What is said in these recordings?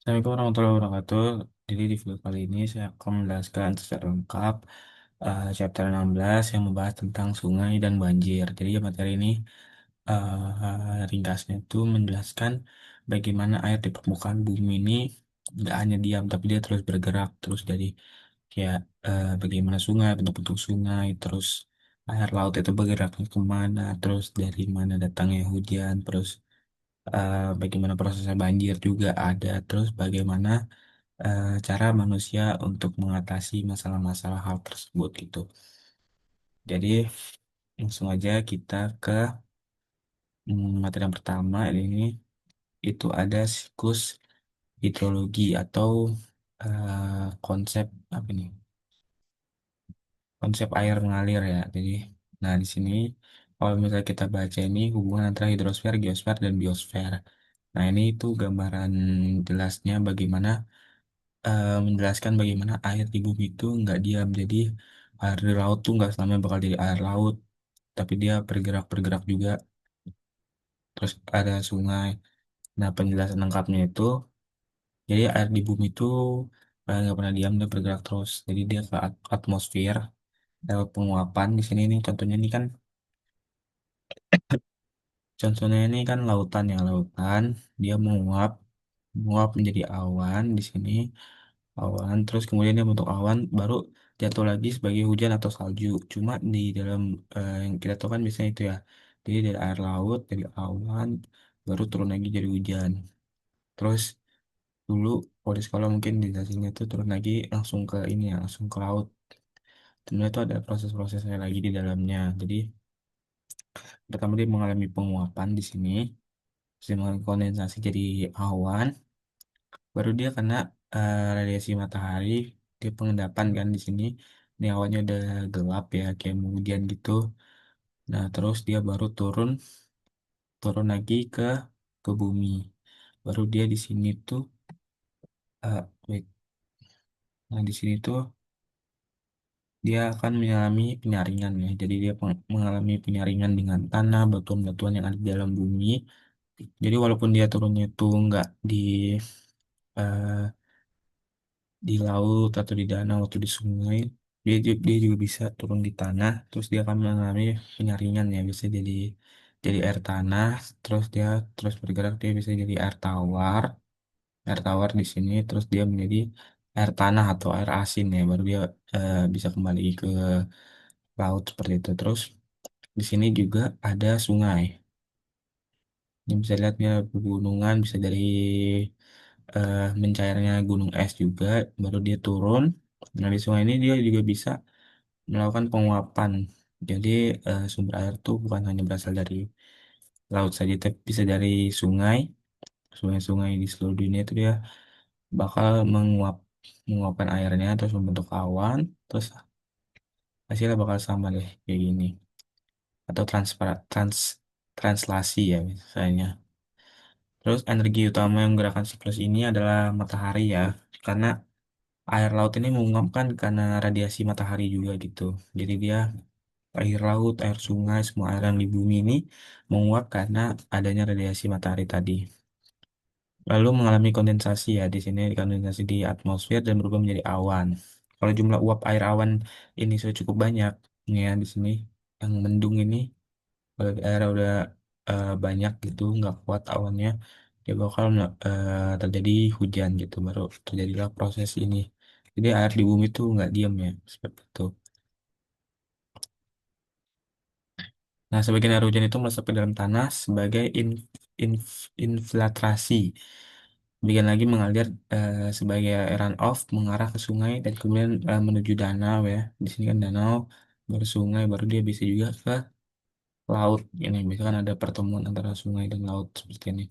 Assalamualaikum warahmatullahi wabarakatuh. Jadi di video kali ini saya akan menjelaskan secara lengkap chapter 16 yang membahas tentang sungai dan banjir. Jadi materi ini ringkasnya itu menjelaskan bagaimana air di permukaan bumi ini nggak hanya diam, tapi dia terus bergerak, terus dari kayak bagaimana sungai, bentuk-bentuk sungai, terus air laut itu bergeraknya kemana, terus dari mana datangnya hujan, terus bagaimana prosesnya banjir juga ada, terus bagaimana cara manusia untuk mengatasi masalah-masalah hal tersebut gitu. Jadi langsung aja kita ke materi yang pertama ini itu ada siklus hidrologi atau konsep apa nih? Konsep air mengalir ya. Jadi, nah di sini kalau misalnya kita baca ini hubungan antara hidrosfer, geosfer, dan biosfer. Nah ini itu gambaran jelasnya bagaimana menjelaskan bagaimana air di bumi itu nggak diam. Jadi air di laut tuh nggak selamanya bakal jadi air laut, tapi dia bergerak-bergerak juga. Terus ada sungai. Nah penjelasan lengkapnya itu, jadi air di bumi itu nggak pernah diam, dia bergerak terus. Jadi dia ke atmosfer lewat penguapan. Di sini nih contohnya ini kan, contohnya ini kan lautan ya, lautan dia menguap, menguap menjadi awan di sini. Awan terus kemudian dia bentuk awan baru jatuh lagi sebagai hujan atau salju. Cuma di dalam yang kita tahu kan biasanya itu ya, jadi dari air laut, dari awan baru turun lagi jadi hujan. Terus dulu kalau di sekolah mungkin di dasarnya itu turun lagi langsung ke ini ya, langsung ke laut. Sebenarnya itu ada proses-prosesnya lagi di dalamnya. Jadi pertama dia mengalami penguapan di sini, terus dia mengalami kondensasi jadi awan, baru dia kena radiasi matahari, dia pengendapan kan di sini. Ini awalnya udah gelap ya, kayak mau hujan gitu. Nah, terus dia baru turun, turun lagi ke bumi. Baru dia di sini tuh, wait. Nah di sini tuh dia akan mengalami penyaringan ya. Jadi dia mengalami penyaringan dengan tanah, batuan-batuan yang ada di dalam bumi. Jadi walaupun dia turunnya itu nggak eh, di laut atau di danau atau di sungai, dia juga bisa turun di tanah, terus dia akan mengalami penyaringan ya, bisa jadi air tanah, terus dia terus bergerak, dia bisa jadi air tawar di sini, terus dia menjadi air tanah atau air asin ya, baru dia bisa kembali ke laut seperti itu. Terus di sini juga ada sungai. Ini bisa lihatnya pegunungan, bisa dari mencairnya gunung es juga, baru dia turun. Nah, di sungai ini dia juga bisa melakukan penguapan. Jadi sumber air itu bukan hanya berasal dari laut saja, tapi bisa dari sungai. Sungai-sungai di seluruh dunia itu dia bakal menguapkan airnya terus membentuk awan, terus hasilnya bakal sama deh kayak gini. Atau translasi ya misalnya. Terus energi utama yang gerakan siklus ini adalah matahari ya, karena air laut ini menguapkan karena radiasi matahari juga gitu. Jadi dia air laut, air sungai, semua air yang di bumi ini menguap karena adanya radiasi matahari tadi. Lalu mengalami kondensasi ya, di sini kondensasi di atmosfer dan berubah menjadi awan. Kalau jumlah uap air awan ini sudah cukup banyak, nih ya di sini yang mendung ini, kalau air udah banyak gitu, nggak kuat awannya, dia bakal terjadi hujan gitu, baru terjadilah proses ini. Jadi air di bumi itu nggak diam ya, seperti itu. Nah, sebagian air hujan itu meresap ke dalam tanah sebagai infiltrasi. Bagian lagi mengalir sebagai runoff mengarah ke sungai dan kemudian menuju danau ya. Di sini kan danau, baru sungai, baru dia bisa juga ke laut. Ini misalkan ada pertemuan antara sungai dan laut seperti ini.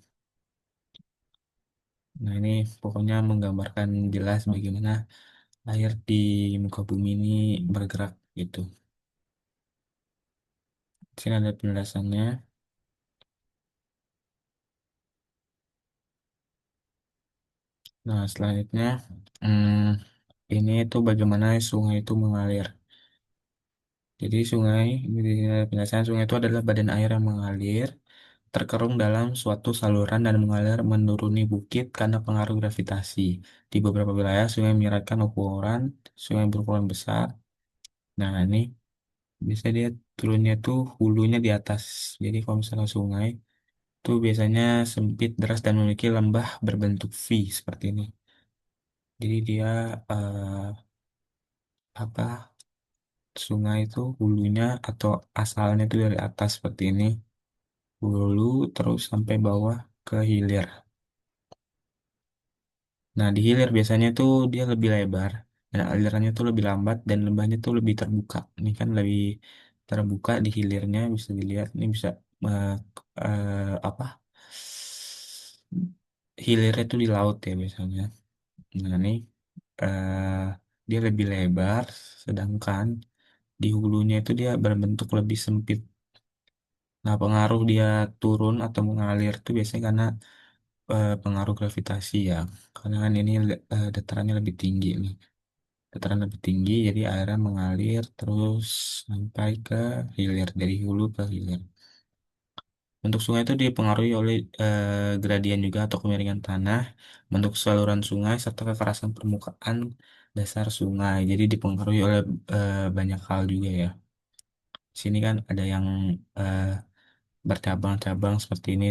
Nah, ini pokoknya menggambarkan jelas bagaimana air di muka bumi ini bergerak gitu. Di sini ada penjelasannya. Nah, selanjutnya, ini itu bagaimana sungai itu mengalir. Jadi sungai, ini penjelasan sungai itu adalah badan air yang mengalir terkurung dalam suatu saluran dan mengalir menuruni bukit karena pengaruh gravitasi. Di beberapa wilayah, sungai menyiratkan ukuran, sungai berukuran besar. Nah, ini biasanya dia turunnya tuh hulunya di atas. Jadi kalau misalnya sungai, itu biasanya sempit, deras, dan memiliki lembah berbentuk V seperti ini. Jadi dia apa sungai itu hulunya atau asalnya itu dari atas seperti ini, hulu terus sampai bawah ke hilir. Nah, di hilir biasanya tuh dia lebih lebar dan alirannya tuh lebih lambat dan lembahnya tuh lebih terbuka. Ini kan lebih terbuka di hilirnya bisa dilihat. Ini bisa eh, apa? Hilirnya tuh di laut ya biasanya. Nah, ini eh, dia lebih lebar, sedangkan di hulunya itu dia berbentuk lebih sempit. Nah, pengaruh dia turun atau mengalir itu biasanya karena pengaruh gravitasi ya. Karena kan ini datarannya lebih tinggi nih. Dataran lebih tinggi, jadi airnya mengalir terus sampai ke hilir, dari hulu ke hilir. Bentuk sungai itu dipengaruhi oleh gradien juga atau kemiringan tanah, bentuk saluran sungai, serta kekerasan permukaan dasar sungai. Jadi dipengaruhi oleh banyak hal juga ya. Di sini kan ada yang eh, bercabang-cabang seperti ini.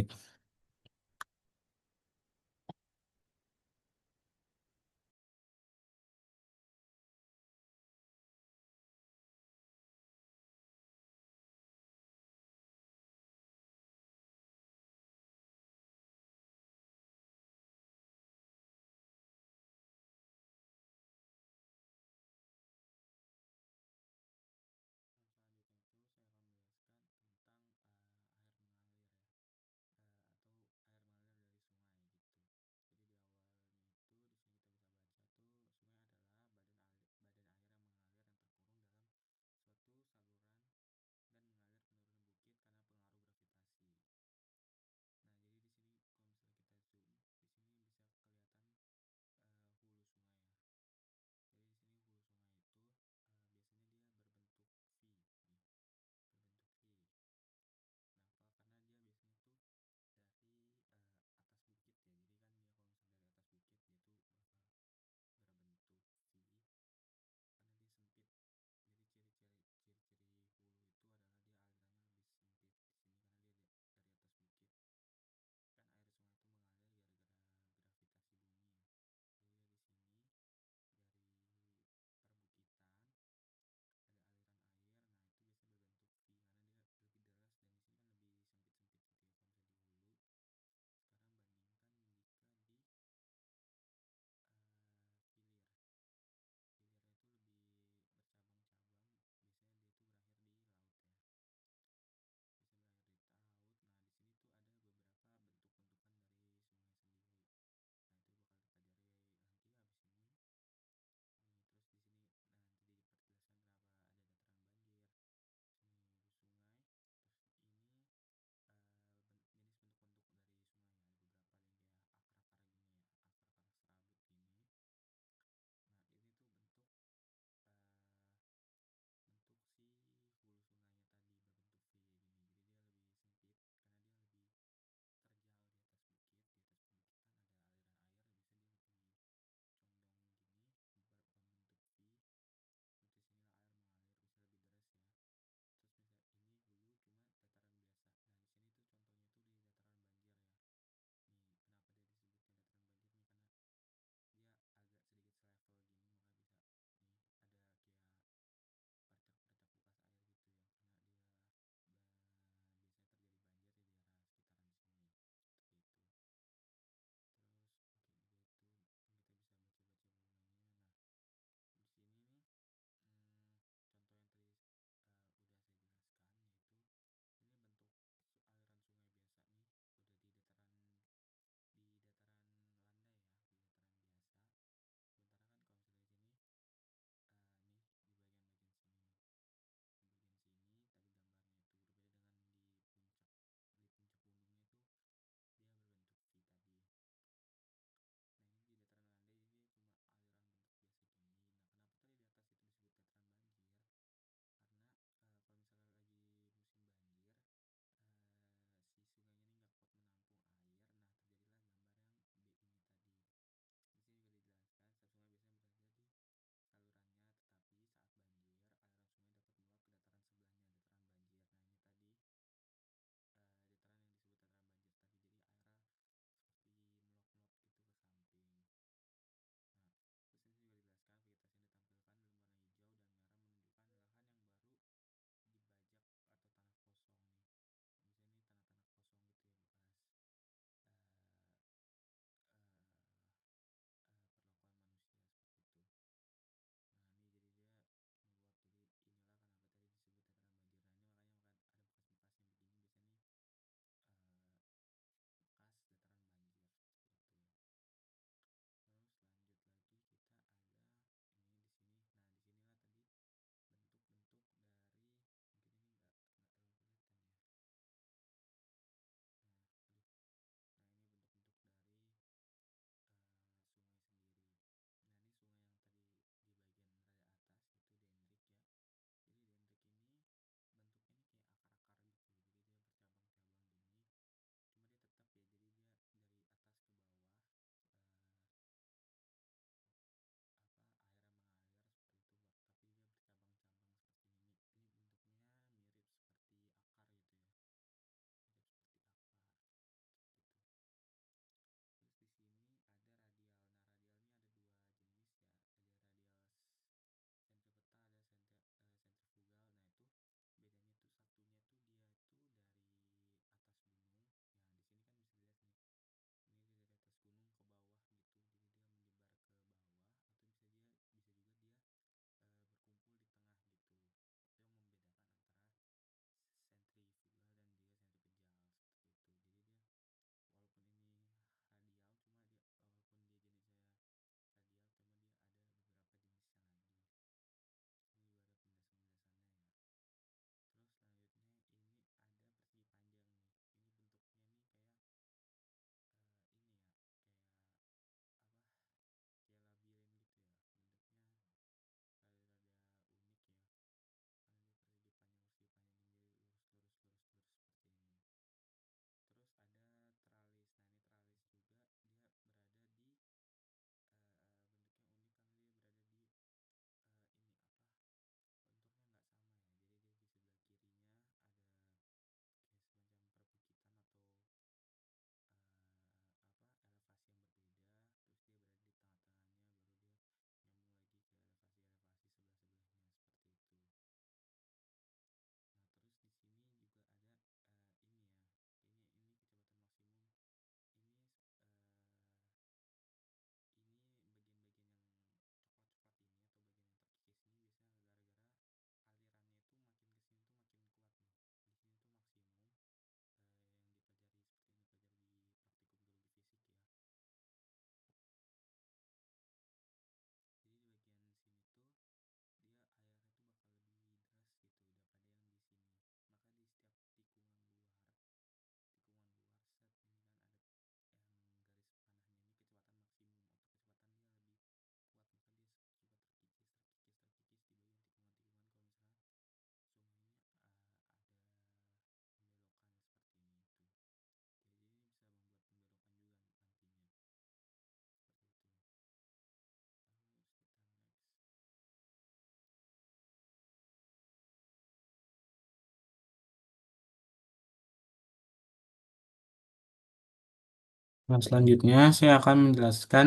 Nah, selanjutnya saya akan menjelaskan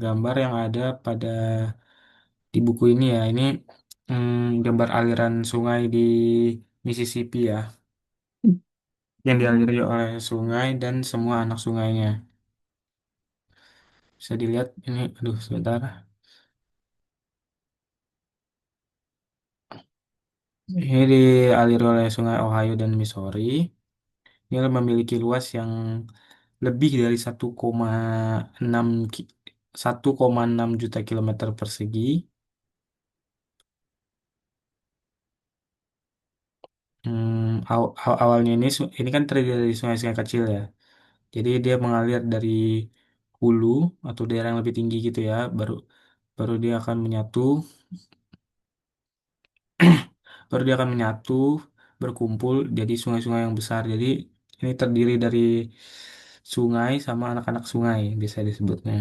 gambar yang ada pada di buku ini ya. Ini gambar aliran sungai di Mississippi ya, yang dialiri oleh sungai dan semua anak sungainya. Bisa dilihat ini, aduh sebentar. Ini dialiri oleh sungai Ohio dan Missouri. Dia memiliki luas yang lebih dari 1,6 juta kilometer persegi. Awalnya ini ini kan terdiri dari sungai-sungai kecil ya. Jadi dia mengalir dari hulu atau daerah yang lebih tinggi gitu ya, baru baru dia akan menyatu, baru dia akan menyatu, berkumpul jadi sungai-sungai yang besar. Jadi ini terdiri dari sungai sama anak-anak sungai bisa disebutnya.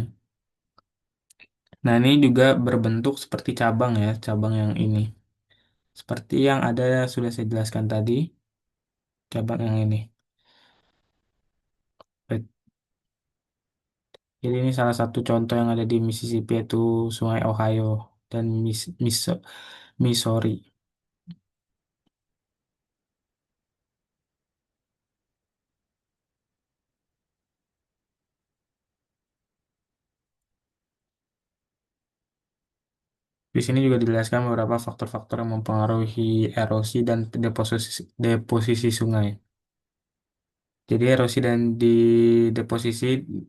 Nah, ini juga berbentuk seperti cabang ya, cabang yang ini. Seperti yang ada sudah saya jelaskan tadi, cabang yang ini. Baik, jadi ini salah satu contoh yang ada di Mississippi yaitu Sungai Ohio dan Missouri. Di sini juga dijelaskan beberapa faktor-faktor yang mempengaruhi erosi dan deposisi sungai. Jadi erosi dan deposisi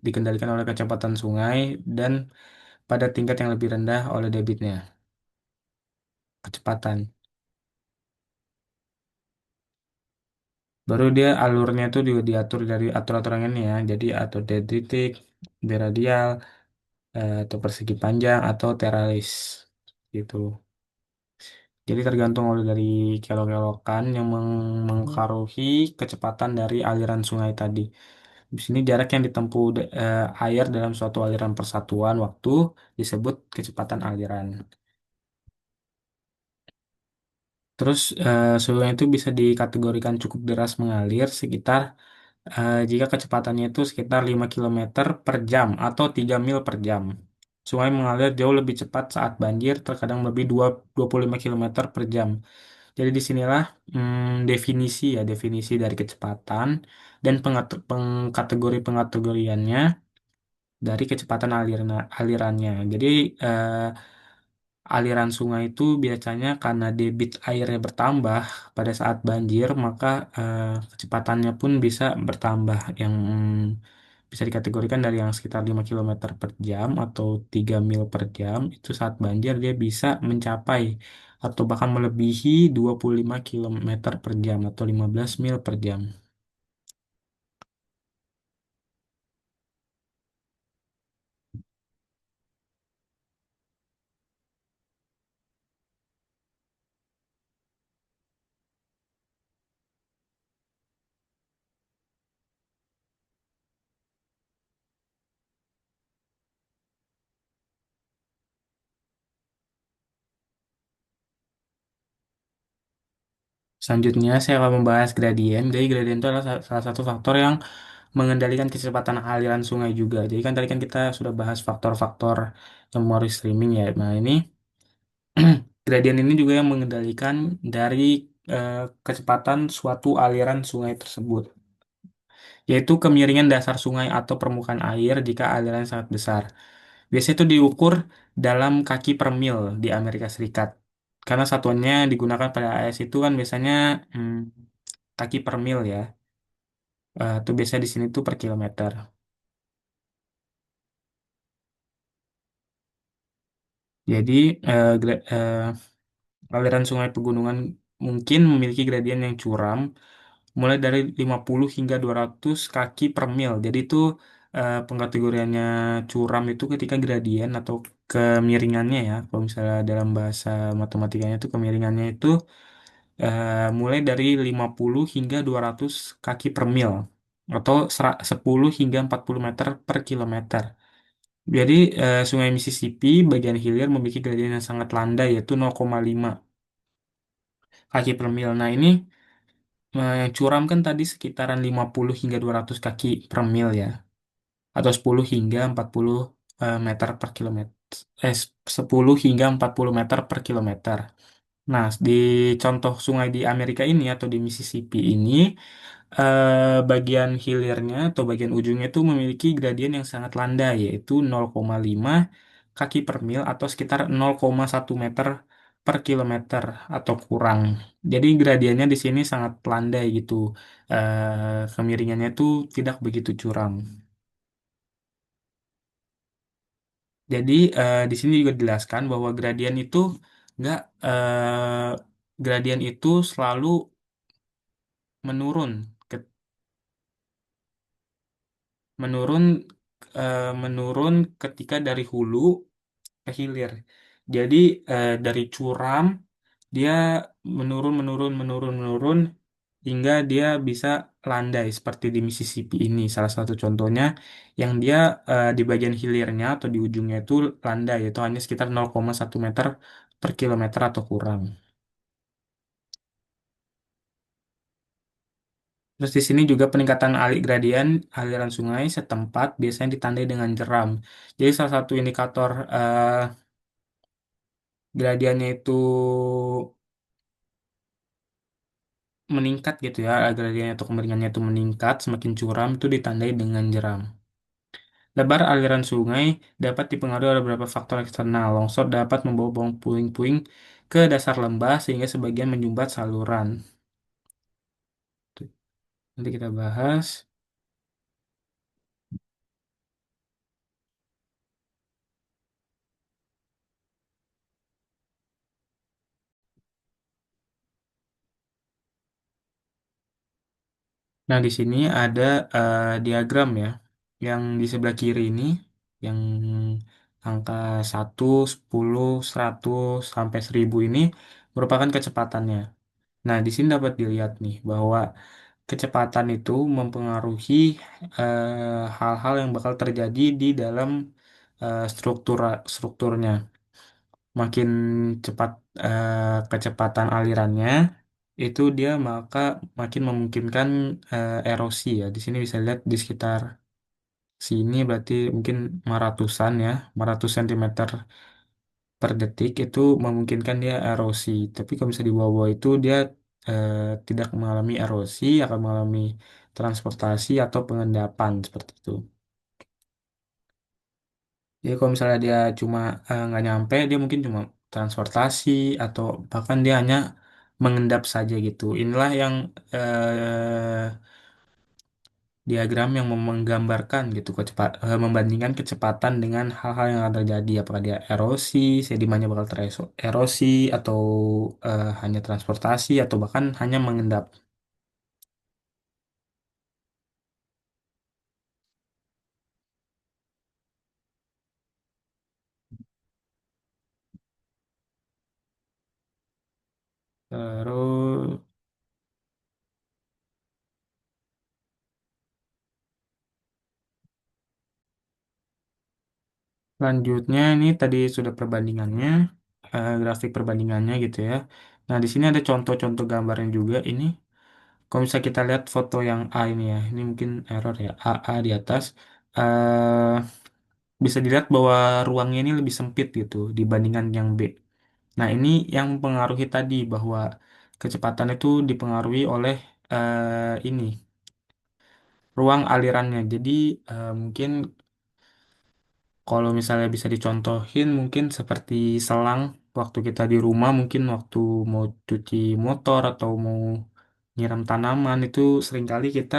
dikendalikan oleh kecepatan sungai dan pada tingkat yang lebih rendah oleh debitnya, kecepatan. Baru dia alurnya tuh juga diatur dari atur-aturan ini ya. Jadi atur dendritik, biradial, atau persegi panjang atau teralis gitu. Jadi tergantung oleh dari kelok-kelokan yang mengkaruhi kecepatan dari aliran sungai tadi. Di sini jarak yang ditempuh air dalam suatu aliran persatuan waktu disebut kecepatan aliran. Terus sungai itu bisa dikategorikan cukup deras mengalir sekitar jika kecepatannya itu sekitar 5 kilometer per jam atau 3 mil per jam. Sungai mengalir jauh lebih cepat saat banjir, terkadang lebih 25 kilometer per jam. Jadi disinilah definisi ya, definisi dari kecepatan dan pengkategoriannya dari kecepatan alirannya. Jadi eh, aliran sungai itu biasanya karena debit airnya bertambah pada saat banjir, maka kecepatannya pun bisa bertambah yang bisa dikategorikan dari yang sekitar 5 kilometer per jam atau 3 mil per jam. Itu saat banjir dia bisa mencapai atau bahkan melebihi 25 kilometer per jam atau 15 mil per jam. Selanjutnya saya akan membahas gradien. Jadi gradien itu adalah salah satu faktor yang mengendalikan kecepatan aliran sungai juga. Jadi kan tadi kan kita sudah bahas faktor-faktor yang mempengaruhi streaming ya. Nah ini gradien ini juga yang mengendalikan dari eh, kecepatan suatu aliran sungai tersebut, yaitu kemiringan dasar sungai atau permukaan air jika aliran sangat besar. Biasanya itu diukur dalam kaki per mil di Amerika Serikat. Karena satuannya digunakan pada AS itu kan biasanya hmm, kaki per mil ya. Itu biasa di sini tuh per kilometer. Jadi aliran sungai pegunungan mungkin memiliki gradien yang curam mulai dari 50 hingga 200 kaki per mil. Jadi itu pengkategoriannya curam itu ketika gradien atau kemiringannya ya. Kalau misalnya dalam bahasa matematikanya itu kemiringannya itu mulai dari 50 hingga 200 kaki per mil atau 10 hingga 40 meter per kilometer. Jadi Sungai Mississippi bagian hilir memiliki gradien yang sangat landai yaitu 0,5 kaki per mil. Nah, ini yang curam kan tadi sekitaran 50 hingga 200 kaki per mil ya. atau 10 hingga 40 meter per kilometer. 10 hingga 40 meter per kilometer. Nah, di contoh sungai di Amerika ini atau di Mississippi ini, bagian hilirnya atau bagian ujungnya itu memiliki gradien yang sangat landai, yaitu 0,5 kaki per mil atau sekitar 0,1 meter per kilometer atau kurang. Jadi gradiennya di sini sangat landai gitu. Kemiringannya itu tidak begitu curam. Jadi di sini juga dijelaskan bahwa nggak gradien itu selalu menurun, ke- menurun menurun ketika dari hulu ke hilir. Jadi dari curam dia menurun menurun menurun menurun hingga dia bisa landai seperti di Mississippi ini salah satu contohnya yang dia di bagian hilirnya atau di ujungnya itu landai yaitu hanya sekitar 0,1 meter per kilometer atau kurang. Terus di sini juga peningkatan gradien aliran sungai setempat biasanya ditandai dengan jeram. Jadi salah satu indikator gradiennya itu meningkat gitu ya, gradiennya atau kemiringannya itu meningkat, semakin curam itu ditandai dengan jeram. Lebar aliran sungai dapat dipengaruhi oleh beberapa faktor eksternal. Longsor dapat membawa bawang puing-puing ke dasar lembah sehingga sebagian menyumbat saluran. Tuh, nanti kita bahas. Nah, di sini ada diagram ya, yang di sebelah kiri ini, yang angka 1, 10, 100, sampai 1000 ini merupakan kecepatannya. Nah, di sini dapat dilihat nih bahwa kecepatan itu mempengaruhi hal-hal yang bakal terjadi di dalam strukturnya. Makin cepat kecepatan alirannya, itu dia maka makin memungkinkan erosi ya. Di sini bisa lihat di sekitar sini berarti mungkin 500-an ya, 500 cm per detik itu memungkinkan dia erosi. Tapi kalau misalnya di bawah-bawah itu dia eh, tidak mengalami erosi, akan mengalami transportasi atau pengendapan seperti itu. Jadi kalau misalnya dia cuma nggak nyampe, dia mungkin cuma transportasi atau bahkan dia hanya mengendap saja gitu. Inilah yang diagram yang menggambarkan gitu membandingkan kecepatan dengan hal-hal yang akan terjadi. Apakah dia erosi, sedimennya bakal tererosi atau hanya transportasi atau bahkan hanya mengendap. Terus selanjutnya ini tadi sudah perbandingannya, grafik perbandingannya gitu ya. Nah, di sini ada contoh-contoh gambarnya juga ini. Kalau misalnya kita lihat foto yang A ini ya, ini mungkin error ya, AA di atas, bisa dilihat bahwa ruangnya ini lebih sempit gitu dibandingkan yang B. Nah, ini yang mempengaruhi tadi bahwa kecepatan itu dipengaruhi oleh ini ruang alirannya. Jadi mungkin kalau misalnya bisa dicontohin mungkin seperti selang waktu kita di rumah mungkin waktu mau cuci motor atau mau nyiram tanaman itu seringkali kita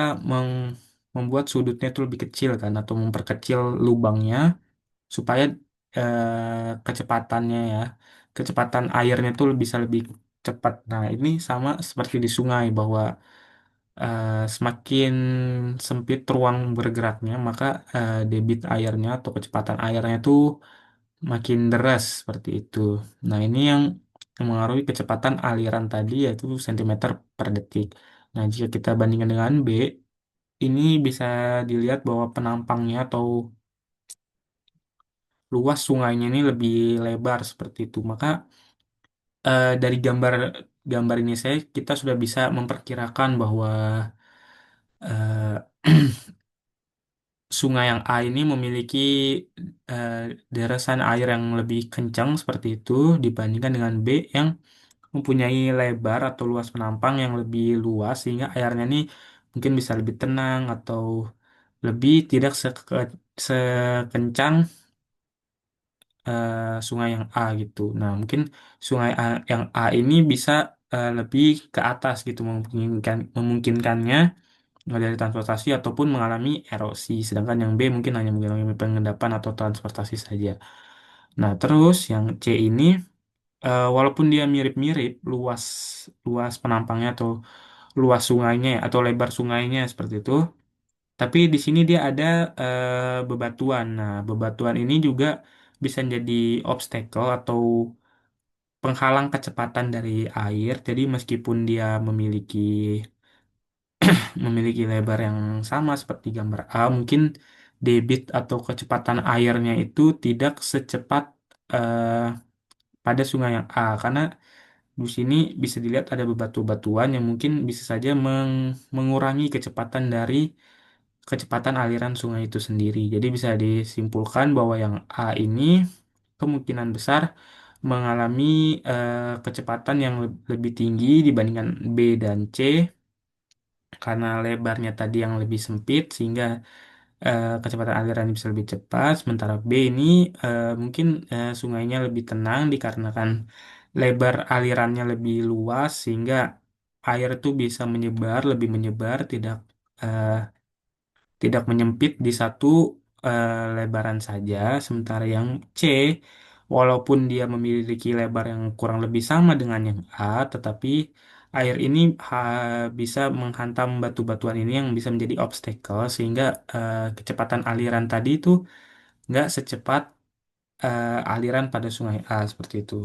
membuat sudutnya itu lebih kecil kan atau memperkecil lubangnya supaya kecepatannya ya kecepatan airnya itu bisa lebih cepat. Nah, ini sama seperti di sungai bahwa semakin sempit ruang bergeraknya maka debit airnya atau kecepatan airnya itu makin deras seperti itu. Nah, ini yang mengaruhi kecepatan aliran tadi yaitu sentimeter per detik. Nah, jika kita bandingkan dengan B, ini bisa dilihat bahwa penampangnya atau luas sungainya ini lebih lebar seperti itu. Maka dari gambar gambar ini kita sudah bisa memperkirakan bahwa eh, sungai yang A ini memiliki eh, deresan air yang lebih kencang seperti itu dibandingkan dengan B yang mempunyai lebar atau luas penampang yang lebih luas sehingga airnya ini mungkin bisa lebih tenang atau lebih tidak sekencang sungai yang A gitu. Nah, mungkin sungai A, yang A ini bisa lebih ke atas gitu memungkinkannya dari transportasi ataupun mengalami erosi. Sedangkan yang B mungkin hanya mengalami pengendapan atau transportasi saja. Nah, terus yang C ini walaupun dia mirip-mirip luas luas penampangnya atau luas sungainya ya, atau lebar sungainya seperti itu, tapi di sini dia ada bebatuan. Nah, bebatuan ini juga bisa jadi obstacle atau penghalang kecepatan dari air. Jadi meskipun dia memiliki lebar yang sama seperti gambar A, mungkin debit atau kecepatan airnya itu tidak secepat eh, pada sungai yang A karena di sini bisa dilihat ada bebatu-batuan yang mungkin bisa saja mengurangi kecepatan aliran sungai itu sendiri. Jadi bisa disimpulkan bahwa yang A ini kemungkinan besar mengalami kecepatan yang lebih tinggi dibandingkan B dan C karena lebarnya tadi yang lebih sempit sehingga kecepatan aliran bisa lebih cepat. Sementara B ini mungkin sungainya lebih tenang dikarenakan lebar alirannya lebih luas sehingga air itu bisa lebih menyebar, eh, tidak menyempit di satu lebaran saja. Sementara yang C, walaupun dia memiliki lebar yang kurang lebih sama dengan yang A, tetapi air ini bisa menghantam batu-batuan ini yang bisa menjadi obstacle sehingga kecepatan aliran tadi itu nggak secepat aliran pada sungai A seperti itu.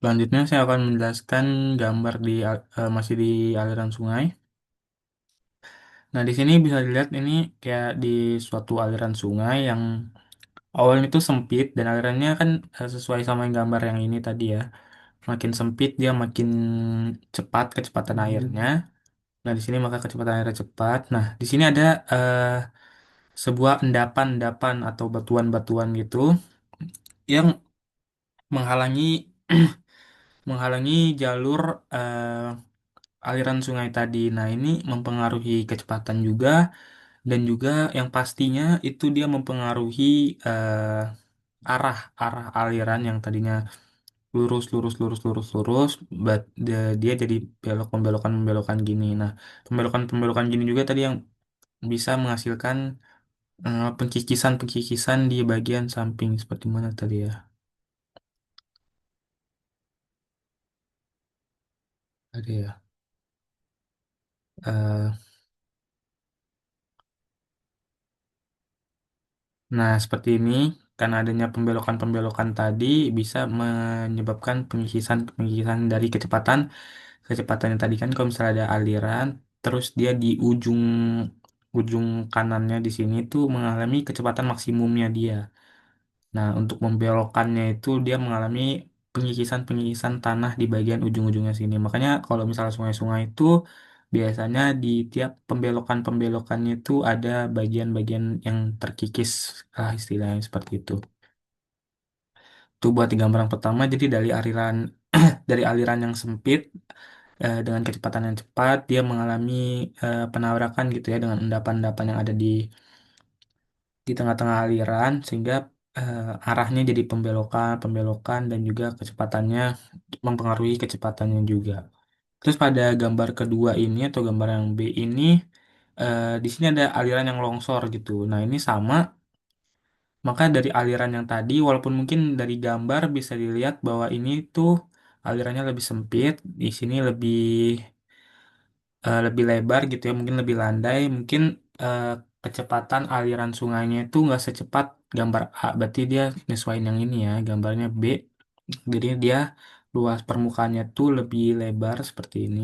Selanjutnya saya akan menjelaskan gambar masih di aliran sungai. Nah, di sini bisa dilihat ini kayak di suatu aliran sungai yang awalnya itu sempit dan alirannya kan sesuai sama yang gambar yang ini tadi ya. Makin sempit dia makin cepat kecepatan airnya. Nah, di sini maka kecepatan airnya cepat. Nah, di sini ada sebuah endapan-endapan atau batuan-batuan gitu yang menghalangi menghalangi jalur aliran sungai tadi. Nah, ini mempengaruhi kecepatan juga dan juga yang pastinya itu dia mempengaruhi arah arah aliran yang tadinya lurus lurus lurus lurus lurus dia jadi belok pembelokan pembelokan gini. Nah, pembelokan pembelokan gini juga tadi yang bisa menghasilkan pengkikisan pengkikisan di bagian samping seperti mana tadi ya. Ada ya. Eh, nah, seperti ini karena adanya pembelokan-pembelokan tadi bisa menyebabkan pengkikisan dari kecepatan yang tadi kan kalau misalnya ada aliran terus dia di ujung ujung kanannya di sini tuh mengalami kecepatan maksimumnya dia. Nah, untuk membelokkannya itu dia mengalami pengikisan-pengikisan tanah di bagian ujung-ujungnya sini. Makanya kalau misalnya sungai-sungai itu biasanya di tiap pembelokan-pembelokannya itu ada bagian-bagian yang terkikis istilahnya seperti itu. Itu buat di gambar yang pertama jadi dari aliran dari aliran yang sempit dengan kecepatan yang cepat dia mengalami penabrakan gitu ya dengan endapan-endapan yang ada di tengah-tengah aliran sehingga arahnya jadi pembelokan dan juga kecepatannya mempengaruhi kecepatannya juga. Terus pada gambar kedua ini atau gambar yang B ini di sini ada aliran yang longsor gitu. Nah, ini sama, maka dari aliran yang tadi walaupun mungkin dari gambar bisa dilihat bahwa ini tuh alirannya lebih sempit, di sini lebih lebar gitu ya, mungkin lebih landai, mungkin eh, kecepatan aliran sungainya itu nggak secepat gambar A, berarti dia nyesuaiin yang ini ya, gambarnya B, jadi dia luas permukaannya tuh lebih lebar seperti ini.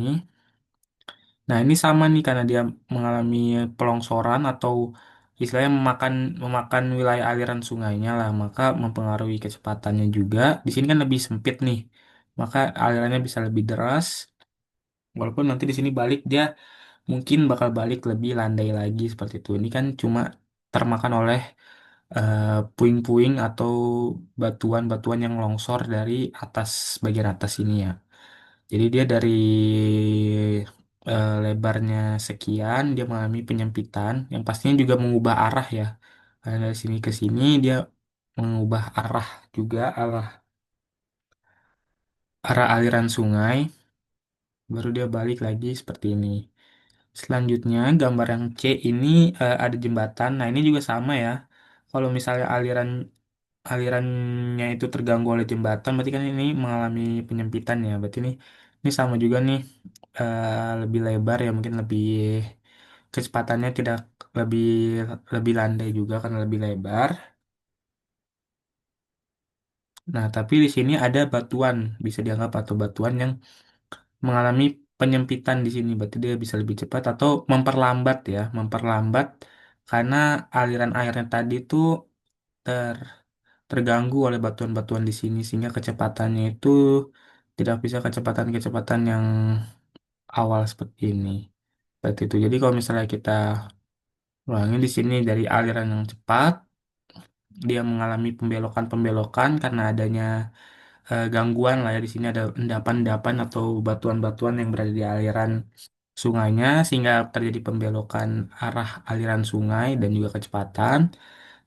Nah, ini sama nih karena dia mengalami pelongsoran atau istilahnya memakan memakan wilayah aliran sungainya lah, maka mempengaruhi kecepatannya juga. Di sini kan lebih sempit nih, maka alirannya bisa lebih deras. Walaupun nanti di sini balik dia mungkin bakal balik lebih landai lagi seperti itu. Ini kan cuma termakan oleh eh, puing-puing atau batuan-batuan yang longsor dari atas bagian atas ini ya. Jadi dia dari lebarnya sekian, dia mengalami penyempitan yang pastinya juga mengubah arah ya. Karena dari sini ke sini dia mengubah arah juga arah arah aliran sungai, baru dia balik lagi seperti ini. Selanjutnya gambar yang C ini ada jembatan. Nah ini juga sama ya. Kalau misalnya alirannya itu terganggu oleh jembatan, berarti kan ini mengalami penyempitan ya. Berarti ini sama juga nih, lebih lebar ya, mungkin lebih kecepatannya tidak lebih lebih landai juga karena lebih lebar. Nah, tapi di sini ada batuan, bisa dianggap atau batuan yang mengalami penyempitan di sini. Berarti dia bisa lebih cepat atau memperlambat ya, memperlambat karena aliran airnya tadi itu ter terganggu oleh batuan-batuan di sini sehingga kecepatannya itu tidak bisa kecepatan-kecepatan yang awal seperti ini. Seperti itu. Jadi kalau misalnya kita ulangi di sini dari aliran yang cepat, dia mengalami pembelokan-pembelokan karena adanya gangguan lah ya, di sini ada endapan-endapan atau batuan-batuan yang berada di aliran sungainya sehingga terjadi pembelokan arah aliran sungai dan juga kecepatan.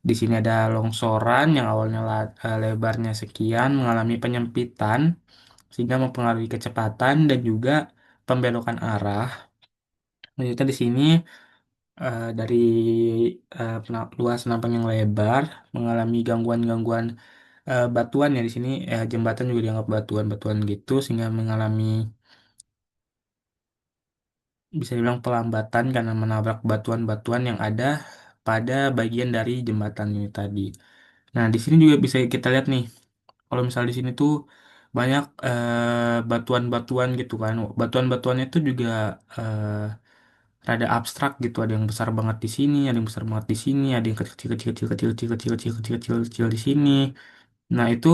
Di sini ada longsoran yang awalnya lebarnya sekian mengalami penyempitan sehingga mempengaruhi kecepatan dan juga pembelokan arah. Lanjutnya di sini dari luas nampang yang lebar mengalami gangguan-gangguan batuan ya, di sini jembatan juga dianggap batuan-batuan gitu sehingga mengalami bisa dibilang pelambatan karena menabrak batuan-batuan yang ada pada bagian dari jembatan ini tadi. Nah, di sini juga bisa kita lihat nih, kalau misal di sini tuh banyak batuan-batuan gitu kan. Batuan-batuannya itu juga eh, rada abstrak gitu. Ada yang besar banget di sini, ada yang besar banget di sini, ada yang kecil-kecil, kecil-kecil, kecil-kecil, kecil-kecil, kecil-kecil di sini. Nah, itu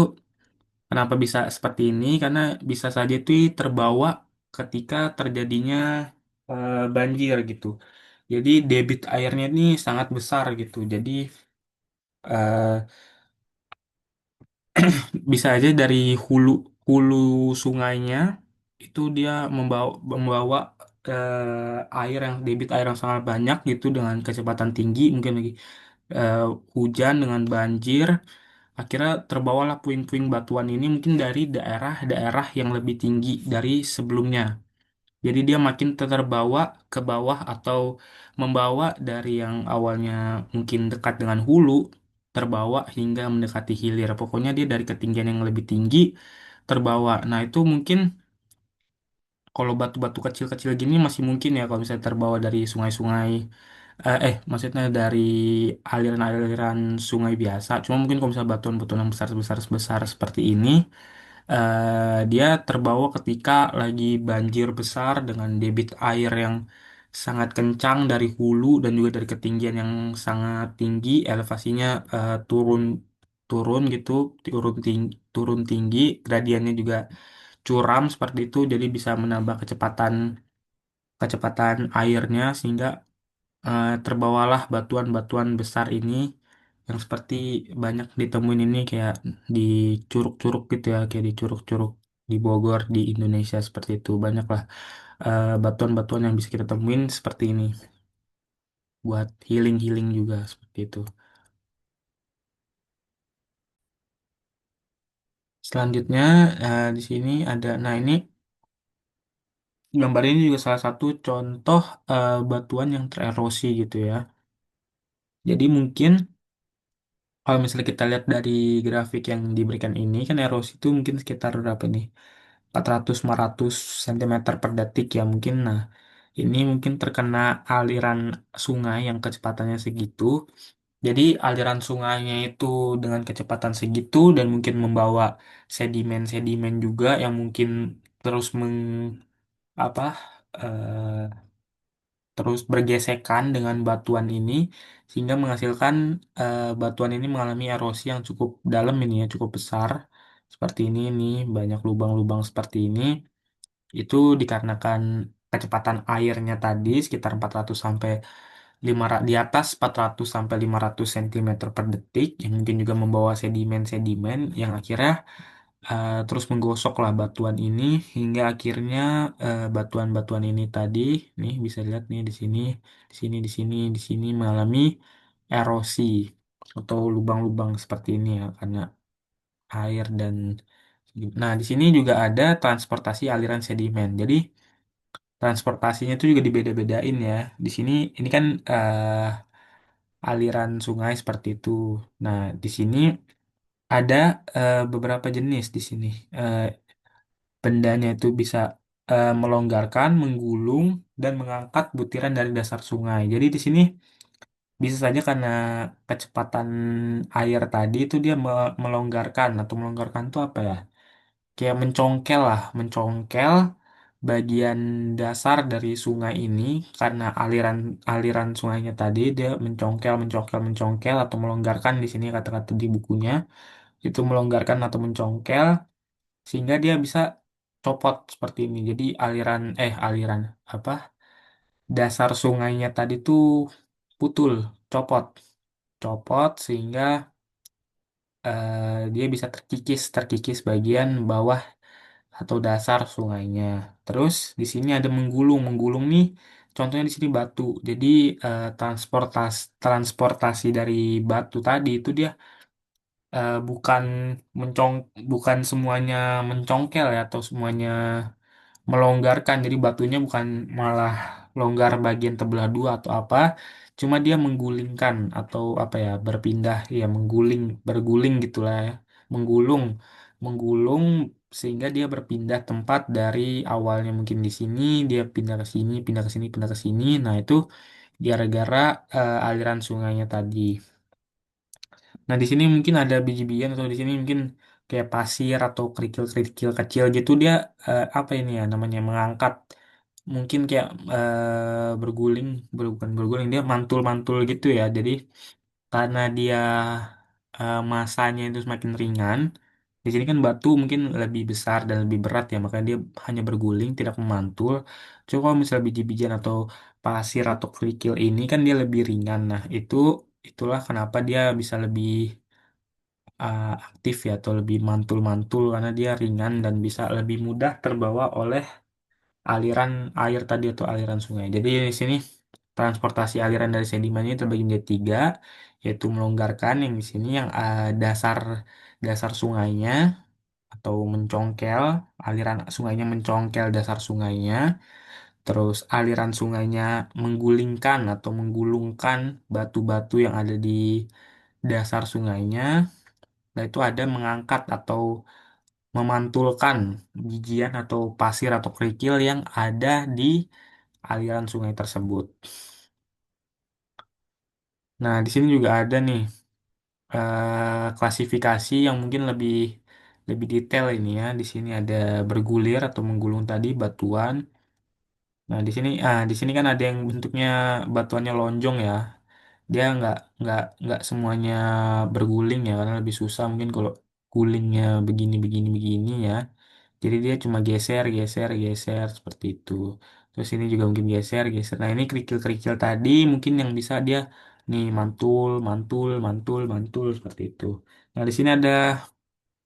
kenapa bisa seperti ini? Karena bisa saja itu terbawa ketika terjadinya banjir gitu. Jadi debit airnya ini sangat besar gitu. Jadi eh, bisa aja dari hulu hulu sungainya itu dia membawa membawa air yang debit air yang sangat banyak gitu dengan kecepatan tinggi, mungkin lagi eh, hujan dengan banjir, akhirnya terbawalah puing-puing batuan ini mungkin dari daerah-daerah yang lebih tinggi dari sebelumnya. Jadi dia makin terbawa ke bawah atau membawa dari yang awalnya mungkin dekat dengan hulu, terbawa hingga mendekati hilir. Pokoknya dia dari ketinggian yang lebih tinggi terbawa. Nah, itu mungkin kalau batu-batu kecil-kecil gini masih mungkin ya kalau misalnya terbawa dari sungai-sungai, maksudnya dari aliran-aliran sungai biasa. Cuma mungkin kalau misalnya batuan-batuan yang besar-besar seperti ini, dia terbawa ketika lagi banjir besar dengan debit air yang sangat kencang dari hulu dan juga dari ketinggian yang sangat tinggi, elevasinya turun turun gitu, turun tinggi, gradiennya juga curam seperti itu, jadi bisa menambah kecepatan kecepatan airnya sehingga terbawalah batuan-batuan besar ini yang seperti banyak ditemuin ini kayak di curug-curug gitu ya, kayak di curug-curug di Bogor di Indonesia seperti itu. Banyaklah batuan-batuan yang bisa kita temuin seperti ini buat healing-healing juga seperti itu. Selanjutnya di sini ada, nah ini gambar ini juga salah satu contoh batuan yang tererosi gitu ya. Jadi mungkin kalau misalnya kita lihat dari grafik yang diberikan ini, kan erosi itu mungkin sekitar berapa nih? 400-500 cm per detik ya mungkin. Nah, ini mungkin terkena aliran sungai yang kecepatannya segitu. Jadi aliran sungainya itu dengan kecepatan segitu dan mungkin membawa sedimen-sedimen juga yang mungkin terus apa terus bergesekan dengan batuan ini sehingga menghasilkan batuan ini mengalami erosi yang cukup dalam ini ya, cukup besar. Seperti ini nih, banyak lubang-lubang seperti ini. Itu dikarenakan kecepatan airnya tadi sekitar 400 sampai di atas 400 sampai 500 cm per detik yang mungkin juga membawa sedimen-sedimen yang akhirnya terus menggosoklah batuan ini hingga akhirnya batuan-batuan ini tadi nih bisa dilihat nih di sini, di sini, di sini, di sini mengalami erosi atau lubang-lubang seperti ini ya karena air dan nah di sini juga ada transportasi aliran sedimen. Jadi transportasinya itu juga dibeda-bedain ya. Di sini ini kan aliran sungai seperti itu. Nah, di sini ada beberapa jenis di sini. Eh, Bendanya itu bisa melonggarkan, menggulung, dan mengangkat butiran dari dasar sungai. Jadi di sini bisa saja karena kecepatan air tadi itu dia melonggarkan atau melonggarkan itu apa ya? Kayak mencongkel lah, mencongkel bagian dasar dari sungai ini karena aliran aliran sungainya tadi dia mencongkel, mencongkel, mencongkel atau melonggarkan di sini kata-kata di bukunya itu melonggarkan atau mencongkel sehingga dia bisa copot seperti ini. Jadi aliran apa dasar sungainya tadi tuh putul, copot, copot sehingga dia bisa terkikis bagian bawah atau dasar sungainya. Terus di sini ada menggulung, menggulung nih. Contohnya di sini batu. Jadi transportasi dari batu tadi itu dia bukan mencong bukan semuanya mencongkel ya atau semuanya melonggarkan. Jadi batunya bukan malah longgar bagian terbelah dua atau apa, cuma dia menggulingkan atau apa ya berpindah ya berguling gitulah ya, menggulung, menggulung sehingga dia berpindah tempat dari awalnya mungkin di sini dia pindah ke sini, pindah ke sini, pindah ke sini. Nah itu gara-gara aliran sungainya tadi. Nah, di sini mungkin ada biji-bijian atau di sini mungkin kayak pasir atau kerikil-kerikil kecil gitu dia apa ini ya namanya mengangkat mungkin kayak bukan berguling dia mantul-mantul gitu ya. Jadi karena dia masanya itu semakin ringan, di sini kan batu mungkin lebih besar dan lebih berat ya, makanya dia hanya berguling tidak memantul. Coba kalau misalnya biji-bijian atau pasir atau kerikil ini kan dia lebih ringan. Nah, itulah kenapa dia bisa lebih aktif ya atau lebih mantul-mantul karena dia ringan dan bisa lebih mudah terbawa oleh aliran air tadi atau aliran sungai. Jadi di sini transportasi aliran dari sedimen ini terbagi menjadi tiga, yaitu melonggarkan yang di sini yang dasar dasar sungainya atau mencongkel, aliran sungainya mencongkel dasar sungainya, terus aliran sungainya menggulingkan atau menggulungkan batu-batu yang ada di dasar sungainya. Nah, itu ada mengangkat atau memantulkan bijian atau pasir atau kerikil yang ada di aliran sungai tersebut. Nah, di sini juga ada nih klasifikasi yang mungkin lebih lebih detail ini ya. Di sini ada bergulir atau menggulung tadi batuan. Nah, di sini kan ada yang bentuknya batuannya lonjong ya. Dia nggak semuanya berguling ya karena lebih susah mungkin kalau gulingnya begini begini begini ya. Jadi dia cuma geser, geser, geser seperti itu. Terus ini juga mungkin geser, geser. Nah ini kerikil-kerikil tadi mungkin yang bisa dia nih mantul, mantul, mantul, mantul seperti itu. Nah di sini ada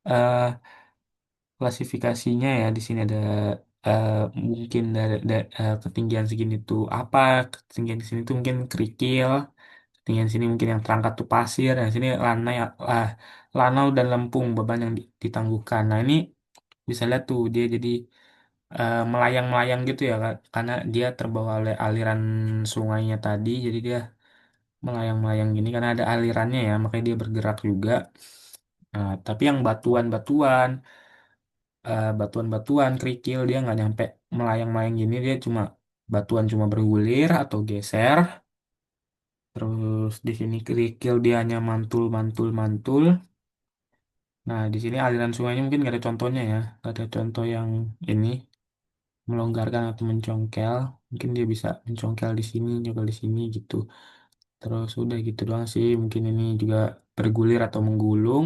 eh, klasifikasinya ya. Di sini ada eh, mungkin ketinggian segini tuh apa, ketinggian di sini tuh mungkin kerikil, ketinggian sini mungkin yang terangkat tuh pasir, yang sini lanau dan lempung beban yang ditangguhkan. Nah ini bisa lihat tuh dia jadi melayang-melayang gitu ya Kak. Karena dia terbawa oleh aliran sungainya tadi jadi dia melayang-melayang gini karena ada alirannya ya makanya dia bergerak juga. Nah, tapi yang batuan-batuan kerikil dia nggak nyampe melayang-melayang gini dia batuan cuma bergulir atau geser. Terus di sini kerikil dia hanya mantul mantul mantul. Nah, di sini aliran sungainya mungkin nggak ada contohnya ya, nggak ada contoh yang ini. melonggarkan atau mencongkel. Mungkin dia bisa mencongkel di sini, juga di sini gitu. Terus udah gitu doang sih. Mungkin ini juga bergulir atau menggulung.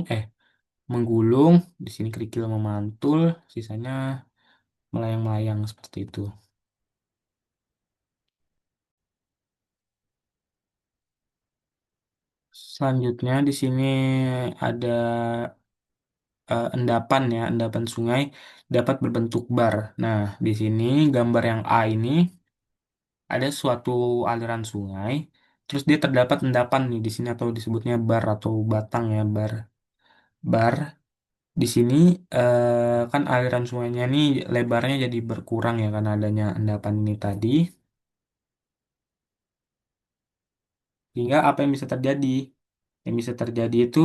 Menggulung. Di sini kerikil memantul. Sisanya melayang-layang seperti itu. Selanjutnya di sini ada endapan ya, endapan sungai dapat berbentuk bar. Nah, di sini gambar yang A ini ada suatu aliran sungai, terus dia terdapat endapan nih di sini atau disebutnya bar atau batang ya, bar. Bar di sini kan aliran sungainya ini lebarnya jadi berkurang ya karena adanya endapan ini tadi. Sehingga apa yang bisa terjadi? Yang bisa terjadi itu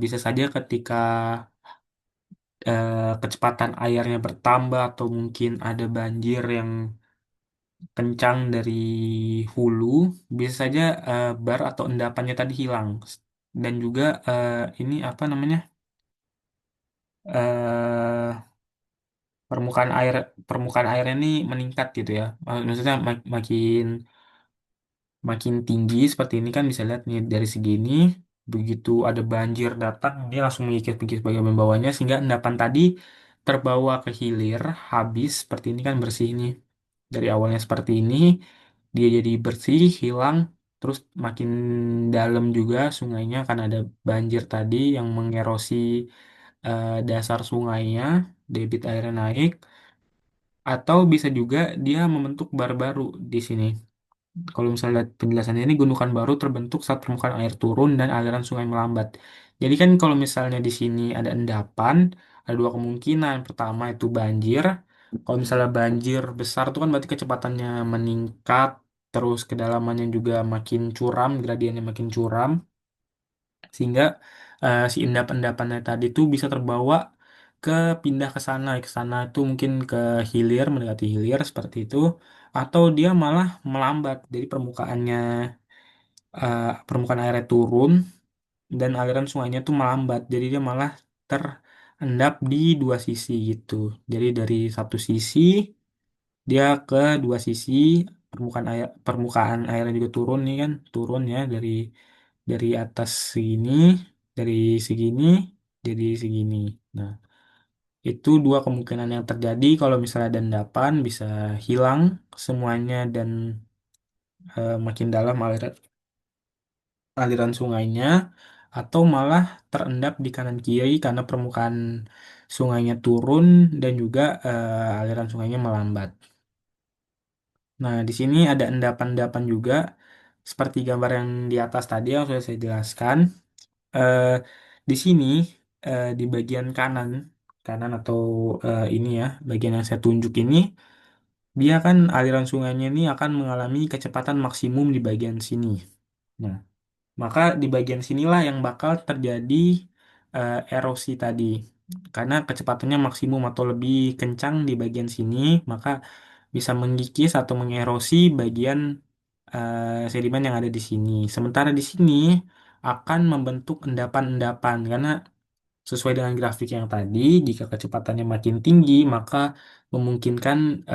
bisa saja ketika kecepatan airnya bertambah atau mungkin ada banjir yang kencang dari hulu, bisa saja bar atau endapannya tadi hilang. Dan juga ini apa namanya? eh permukaan airnya ini meningkat gitu ya. Maksudnya makin makin tinggi seperti ini kan bisa lihat nih dari segini begitu ada banjir datang dia langsung mengikis-mengikis bagian bawahnya sehingga endapan tadi terbawa ke hilir habis seperti ini kan bersih nih dari awalnya seperti ini dia jadi bersih hilang terus makin dalam juga sungainya karena ada banjir tadi yang mengerosi dasar sungainya debit airnya naik atau bisa juga dia membentuk bar baru di sini. Kalau misalnya lihat penjelasannya ini gundukan baru terbentuk saat permukaan air turun dan aliran sungai melambat. Jadi kan kalau misalnya di sini ada endapan, ada dua kemungkinan. Pertama itu banjir. Kalau misalnya banjir besar itu kan berarti kecepatannya meningkat, terus kedalamannya juga makin curam, gradiennya makin curam, sehingga si endapan-endapannya tadi tuh bisa terbawa ke pindah ke sana itu mungkin ke hilir, mendekati hilir seperti itu, atau dia malah melambat. Jadi permukaan airnya turun dan aliran sungainya tuh melambat. Jadi dia malah terendap di dua sisi gitu. Jadi dari satu sisi dia ke dua sisi permukaan airnya juga turun nih kan, turun ya dari atas segini, dari segini jadi segini. Nah, itu dua kemungkinan yang terjadi kalau misalnya ada endapan bisa hilang semuanya dan makin dalam aliran sungainya atau malah terendap di kanan kiri karena permukaan sungainya turun dan juga aliran sungainya melambat. Nah, di sini ada endapan-endapan juga seperti gambar yang di atas tadi yang sudah saya jelaskan. Eh, di sini di bagian kanan kanan atau ini ya bagian yang saya tunjuk ini dia kan aliran sungainya ini akan mengalami kecepatan maksimum di bagian sini. Nah, maka di bagian sinilah yang bakal terjadi erosi tadi. Karena kecepatannya maksimum atau lebih kencang di bagian sini, maka bisa mengikis atau mengerosi bagian sedimen yang ada di sini. Sementara di sini akan membentuk endapan-endapan karena sesuai dengan grafik yang tadi, jika kecepatannya makin tinggi, maka memungkinkan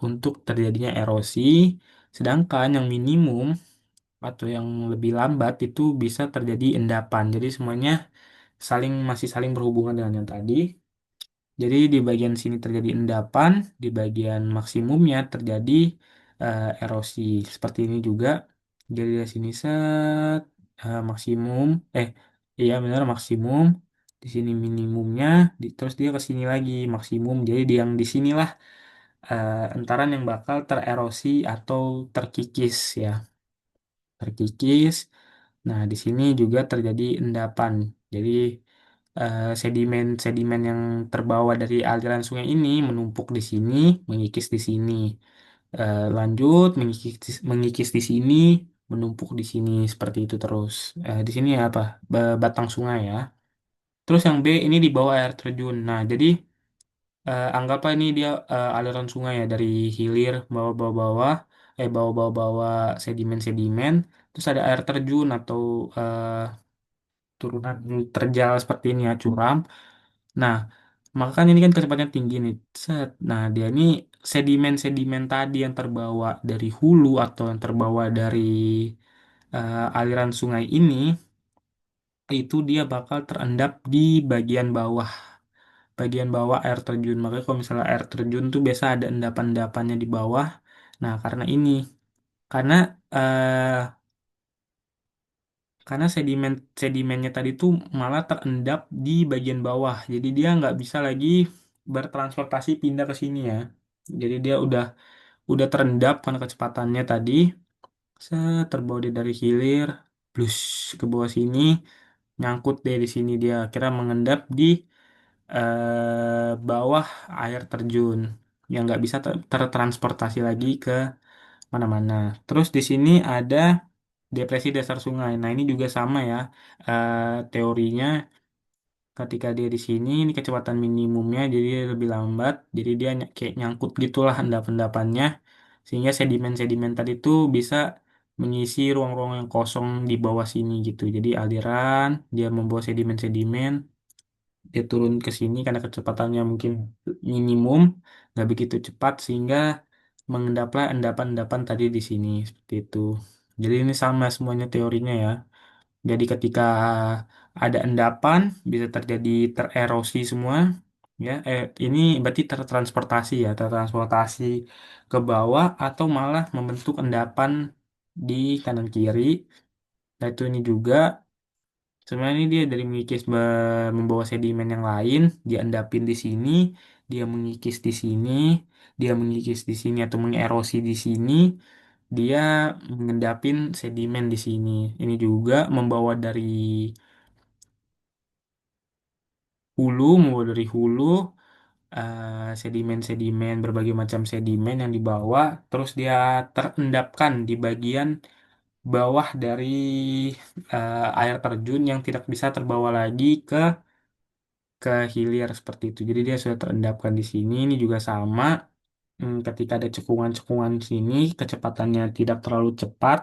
untuk terjadinya erosi. Sedangkan yang minimum atau yang lebih lambat itu bisa terjadi endapan. Jadi semuanya masih saling berhubungan dengan yang tadi. Jadi di bagian sini terjadi endapan, di bagian maksimumnya terjadi erosi. Seperti ini juga. Jadi dari sini maksimum, iya benar maksimum. Di sini minimumnya, terus dia ke sini lagi maksimum. Jadi yang di sinilah entaran yang bakal tererosi atau terkikis ya, terkikis. Nah, di sini juga terjadi endapan. Jadi sedimen-sedimen yang terbawa dari aliran sungai ini menumpuk di sini, mengikis di sini. Lanjut mengikis di sini, menumpuk di sini seperti itu terus. Di sini apa? Batang sungai ya. Terus yang B ini di bawah air terjun. Nah, jadi anggaplah ini dia aliran sungai ya dari hilir bawah-bawah-bawah, bawah-bawah-bawah sedimen-sedimen. Terus ada air terjun atau turunan terjal seperti ini ya curam. Nah, Maka kan ini kan kecepatannya tinggi nih. Set. Nah, dia ini sedimen-sedimen tadi yang terbawa dari hulu atau yang terbawa dari aliran sungai ini, itu dia bakal terendap di bagian bawah. Bagian bawah air terjun. Makanya kalau misalnya air terjun tuh biasa ada endapan-endapannya di bawah. Nah, karena eh, karena sedimennya tadi tuh malah terendap di bagian bawah. Jadi dia nggak bisa lagi bertransportasi pindah ke sini ya. Jadi dia udah terendap karena kecepatannya tadi. Terbawa dia dari hilir, plus ke bawah sini, nyangkut deh di sini dia kira mengendap di bawah air terjun yang nggak bisa tertransportasi lagi ke mana-mana. Terus di sini ada depresi dasar sungai. Nah, ini juga sama ya. Teorinya ketika dia di sini, ini kecepatan minimumnya jadi dia lebih lambat. Jadi dia kayak nyangkut gitulah endap-endapannya. Sehingga sedimen-sedimen tadi tuh bisa mengisi ruang-ruang yang kosong di bawah sini gitu. Jadi aliran, dia membawa sedimen-sedimen, dia turun ke sini karena kecepatannya mungkin minimum, nggak begitu cepat sehingga mengendaplah endapan-endapan tadi di sini seperti itu. Jadi ini sama semuanya teorinya ya. Jadi ketika ada endapan bisa terjadi tererosi semua ya. Ini berarti tertransportasi ya, tertransportasi ke bawah atau malah membentuk endapan di kanan kiri. Nah itu ini juga sebenarnya ini dia dari mengikis membawa sedimen yang lain, dia endapin di sini, dia mengikis di sini, dia mengikis di sini atau mengerosi di sini, dia mengendapin sedimen di sini. Ini juga membawa dari hulu, sedimen-sedimen, berbagai macam sedimen yang dibawa, terus dia terendapkan di bagian bawah dari air terjun yang tidak bisa terbawa lagi ke hilir seperti itu. Jadi dia sudah terendapkan di sini. Ini juga sama. Ketika ada cekungan-cekungan sini, kecepatannya tidak terlalu cepat,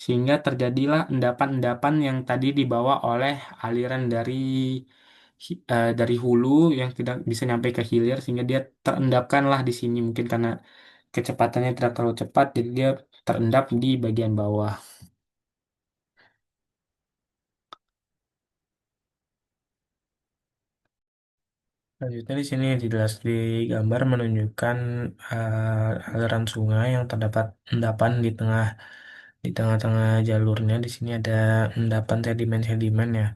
sehingga terjadilah endapan-endapan yang tadi dibawa oleh aliran dari hulu yang tidak bisa nyampe ke hilir, sehingga dia terendapkan lah di sini. Mungkin karena kecepatannya tidak terlalu cepat, jadi dia terendap di bagian bawah. Selanjutnya di sini jelas di gambar menunjukkan aliran sungai yang terdapat endapan di tengah-tengah jalurnya. Di sini ada endapan sedimen-sedimen ya.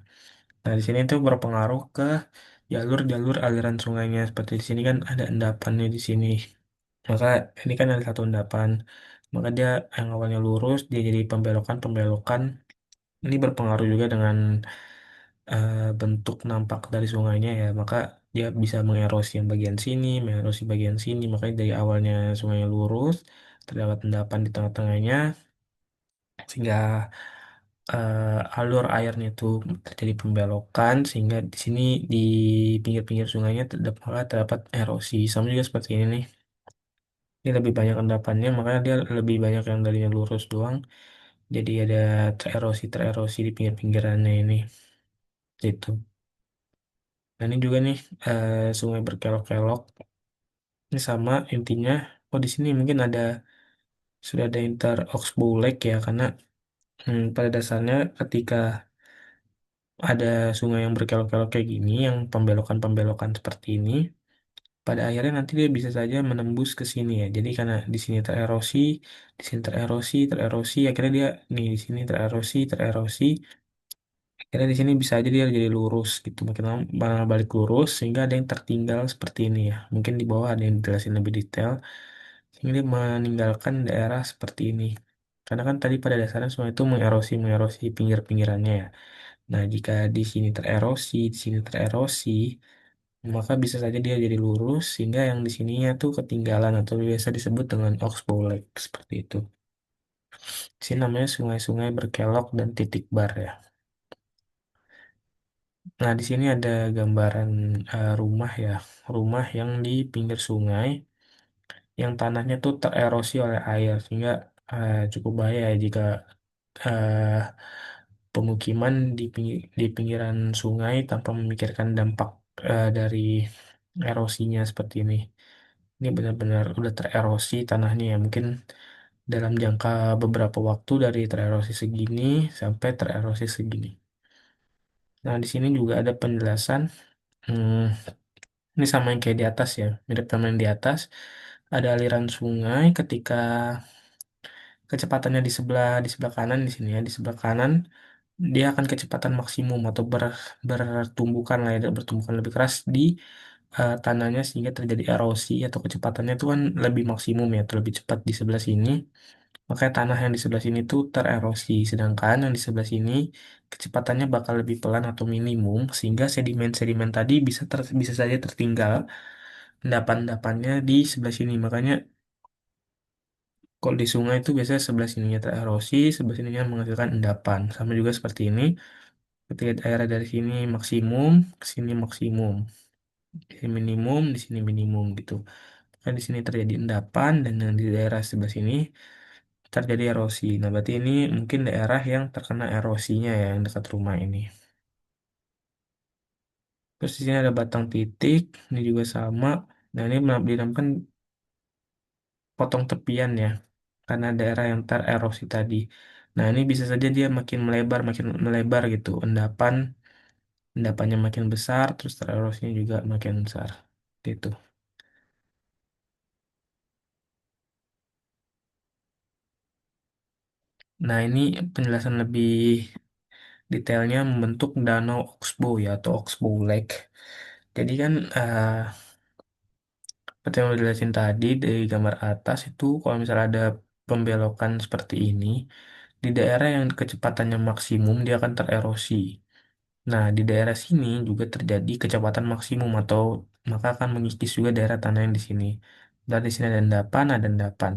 Nah, di sini itu berpengaruh ke jalur-jalur aliran sungainya. Seperti di sini kan ada endapannya di sini. Maka ini kan ada satu endapan. Maka dia yang awalnya lurus, dia jadi pembelokan-pembelokan. Ini berpengaruh juga dengan bentuk nampak dari sungainya ya. Maka dia bisa mengerosi yang bagian sini, mengerosi bagian sini. Makanya dari awalnya sungainya lurus, terdapat endapan di tengah-tengahnya, sehingga alur airnya itu terjadi pembelokan sehingga di sini di pinggir-pinggir sungainya terdapat erosi sama juga seperti ini nih, ini lebih banyak endapannya makanya dia lebih banyak yang darinya lurus doang jadi ada tererosi di pinggir-pinggirannya ini itu. Nah ini juga nih sungai berkelok-kelok ini sama intinya. Oh di sini mungkin sudah ada inter Oxbow Lake ya karena pada dasarnya ketika ada sungai yang berkelok-kelok kayak gini, yang pembelokan-pembelokan seperti ini, pada akhirnya nanti dia bisa saja menembus ke sini ya. Jadi karena di sini tererosi, di sini tererosi, tererosi, akhirnya dia nih di sini tererosi, tererosi, akhirnya di sini bisa aja dia jadi lurus gitu, makin lama balik lurus sehingga ada yang tertinggal seperti ini ya. Mungkin di bawah ada yang dijelasin lebih detail, sehingga dia meninggalkan daerah seperti ini. Karena kan tadi pada dasarnya semua itu mengerosi pinggir-pinggirannya ya. Nah, jika di sini tererosi, maka bisa saja dia jadi lurus sehingga yang di sininya tuh ketinggalan atau biasa disebut dengan oxbow lake seperti itu. Di sini namanya sungai-sungai berkelok dan titik bar ya. Nah, di sini ada gambaran rumah ya, rumah yang di pinggir sungai yang tanahnya tuh tererosi oleh air sehingga cukup bahaya ya jika eh, pemukiman di pinggiran sungai tanpa memikirkan dampak dari erosinya seperti ini. Ini benar-benar udah tererosi tanahnya ya. Mungkin dalam jangka beberapa waktu dari tererosi segini sampai tererosi segini. Nah, di sini juga ada penjelasan. Hmm, ini sama yang kayak di atas ya, mirip sama yang di atas. Ada aliran sungai ketika kecepatannya di sebelah kanan di sini ya, di sebelah kanan dia akan kecepatan maksimum atau bertumbukan lah ya, bertumbukan lebih keras di tanahnya sehingga terjadi erosi atau kecepatannya itu kan lebih maksimum ya, atau lebih cepat di sebelah sini. Makanya tanah yang di sebelah sini tuh tererosi, sedangkan yang di sebelah sini kecepatannya bakal lebih pelan atau minimum, sehingga sedimen-sedimen tadi bisa saja tertinggal endapan-endapannya di sebelah sini. Makanya kalau di sungai itu biasanya sebelah sininya tererosi, sebelah sininya menghasilkan endapan. Sama juga seperti ini, ketika daerah dari sini maksimum, ke sini maksimum, di sini minimum, di sini minimum gitu. Kan di sini terjadi endapan dan yang di daerah sebelah sini terjadi erosi. Nah, berarti ini mungkin daerah yang terkena erosinya ya, yang dekat rumah ini. Terus di sini ada batang titik, ini juga sama. Nah, ini dinamakan potong tepian ya, karena daerah yang tererosi tadi. Nah, ini bisa saja dia makin melebar gitu. Endapannya makin besar, terus tererosinya juga makin besar. Gitu. Nah, ini penjelasan lebih detailnya membentuk danau Oxbow ya, atau Oxbow Lake. Jadi kan seperti yang udah dijelasin tadi dari gambar atas itu kalau misalnya ada pembelokan seperti ini di daerah yang kecepatannya maksimum dia akan tererosi. Nah, di daerah sini juga terjadi kecepatan maksimum atau maka akan mengikis juga daerah tanah yang di sini. Dan di sini ada endapan, ada endapan.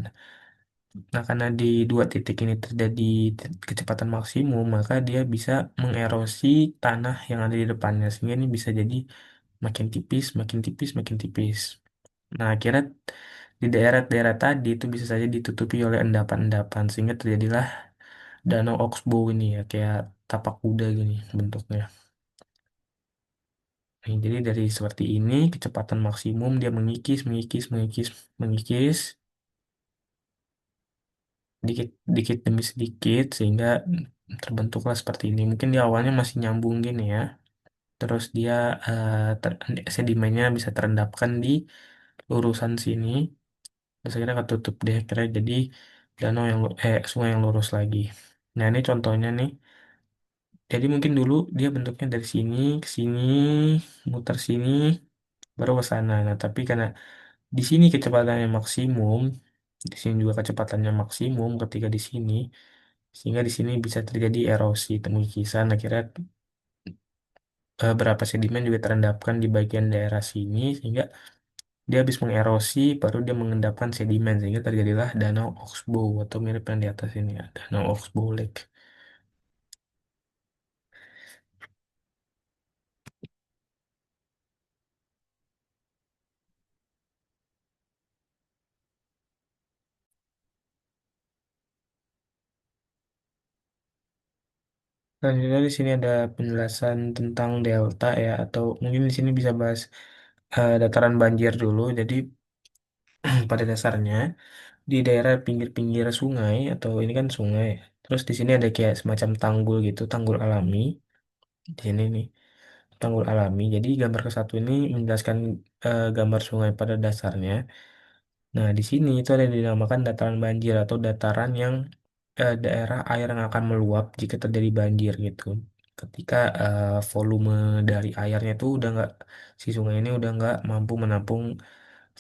Nah, karena di dua titik ini terjadi kecepatan maksimum, maka dia bisa mengerosi tanah yang ada di depannya sehingga ini bisa jadi makin tipis, makin tipis, makin tipis. Nah, akhirnya di daerah-daerah tadi itu bisa saja ditutupi oleh endapan-endapan sehingga terjadilah danau Oxbow ini ya, kayak tapak kuda gini bentuknya. Nah, jadi dari seperti ini kecepatan maksimum dia mengikis, mengikis, mengikis, mengikis dikit dikit demi sedikit sehingga terbentuklah seperti ini. Mungkin di awalnya masih nyambung gini ya. Terus dia sedimennya bisa terendapkan di lurusan sini. Terus akhirnya ketutup deh, akhirnya jadi sungai yang lurus lagi. Nah, ini contohnya nih. Jadi mungkin dulu dia bentuknya dari sini ke sini, muter sini, baru ke sana. Nah, tapi karena di sini kecepatannya maksimum, di sini juga kecepatannya maksimum ketika di sini, sehingga di sini bisa terjadi erosi, pengikisan. Akhirnya beberapa sedimen juga terendapkan di bagian daerah sini, sehingga dia habis mengerosi, baru dia mengendapkan sedimen, sehingga terjadilah danau Oxbow atau mirip yang di atas ini ya, danau Oxbow Lake. Selanjutnya di sini ada penjelasan tentang delta ya, atau mungkin di sini bisa bahas dataran banjir dulu. Jadi pada dasarnya di daerah pinggir-pinggir sungai atau ini kan sungai, terus di sini ada kayak semacam tanggul gitu, tanggul alami di sini nih, tanggul alami. Jadi gambar ke satu ini menjelaskan gambar sungai pada dasarnya. Nah, di sini itu ada yang dinamakan dataran banjir atau dataran yang daerah air yang akan meluap jika terjadi banjir gitu. Ketika volume dari airnya itu udah nggak, si sungai ini udah nggak mampu menampung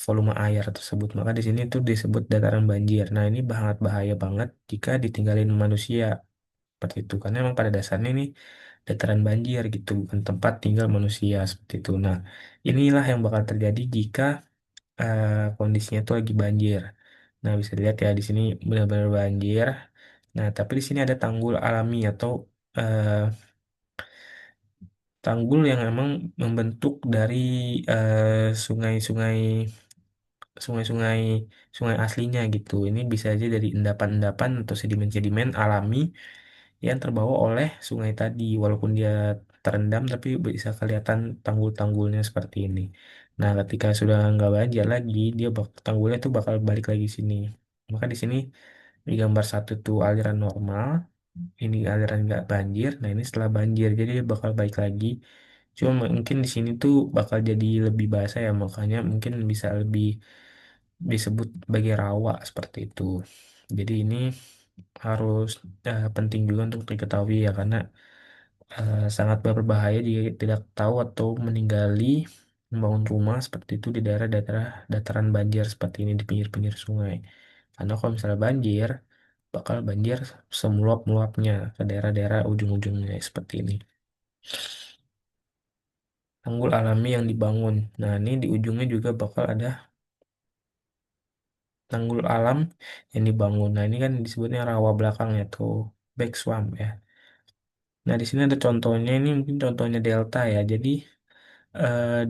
volume air tersebut, maka di sini tuh disebut dataran banjir. Nah, ini sangat bahaya banget jika ditinggalin manusia seperti itu, karena memang pada dasarnya ini dataran banjir gitu, bukan tempat tinggal manusia seperti itu. Nah, inilah yang bakal terjadi jika kondisinya tuh lagi banjir. Nah, bisa dilihat ya di sini benar-benar banjir. Nah, tapi di sini ada tanggul alami atau eh, tanggul yang memang membentuk dari sungai-sungai sungai-sungai sungai aslinya gitu. Ini bisa aja dari endapan-endapan atau sedimen-sedimen alami yang terbawa oleh sungai tadi. Walaupun dia terendam, tapi bisa kelihatan tanggul-tanggulnya seperti ini. Nah, ketika sudah nggak banjir lagi, tanggulnya tuh bakal balik lagi sini. Maka di sini di gambar satu tuh aliran normal, ini aliran nggak banjir. Nah, ini setelah banjir, jadi dia bakal balik lagi. Cuma mungkin di sini tuh bakal jadi lebih basah ya, makanya mungkin bisa lebih disebut sebagai rawa seperti itu. Jadi ini harus penting juga untuk diketahui ya, karena sangat berbahaya jika tidak tahu atau meninggali membangun rumah seperti itu di daerah-daerah dataran banjir seperti ini di pinggir-pinggir sungai. Karena kalau misalnya banjir, bakal banjir semeluap-meluapnya ke daerah-daerah ujung-ujungnya seperti ini. Tanggul alami yang dibangun. Nah, ini di ujungnya juga bakal ada tanggul alam yang dibangun. Nah, ini kan disebutnya rawa belakangnya tuh, back swamp ya. Nah, di sini ada contohnya, ini mungkin contohnya delta ya. Jadi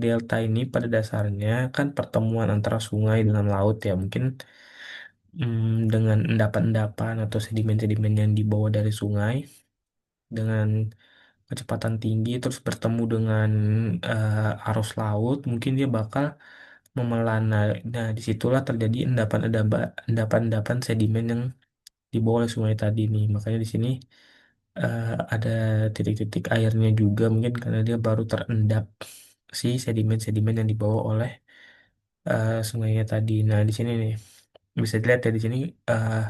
delta ini pada dasarnya kan pertemuan antara sungai dengan laut ya. Mungkin dengan endapan-endapan atau sedimen-sedimen yang dibawa dari sungai dengan kecepatan tinggi terus bertemu dengan arus laut, mungkin dia bakal memelana. Nah, disitulah terjadi endapan-endapan sedimen yang dibawa oleh sungai tadi nih. Makanya di sini eh, ada titik-titik airnya juga mungkin karena dia baru terendap si sedimen-sedimen yang dibawa oleh sungainya tadi. Nah, di sini nih bisa dilihat ya di sini eh,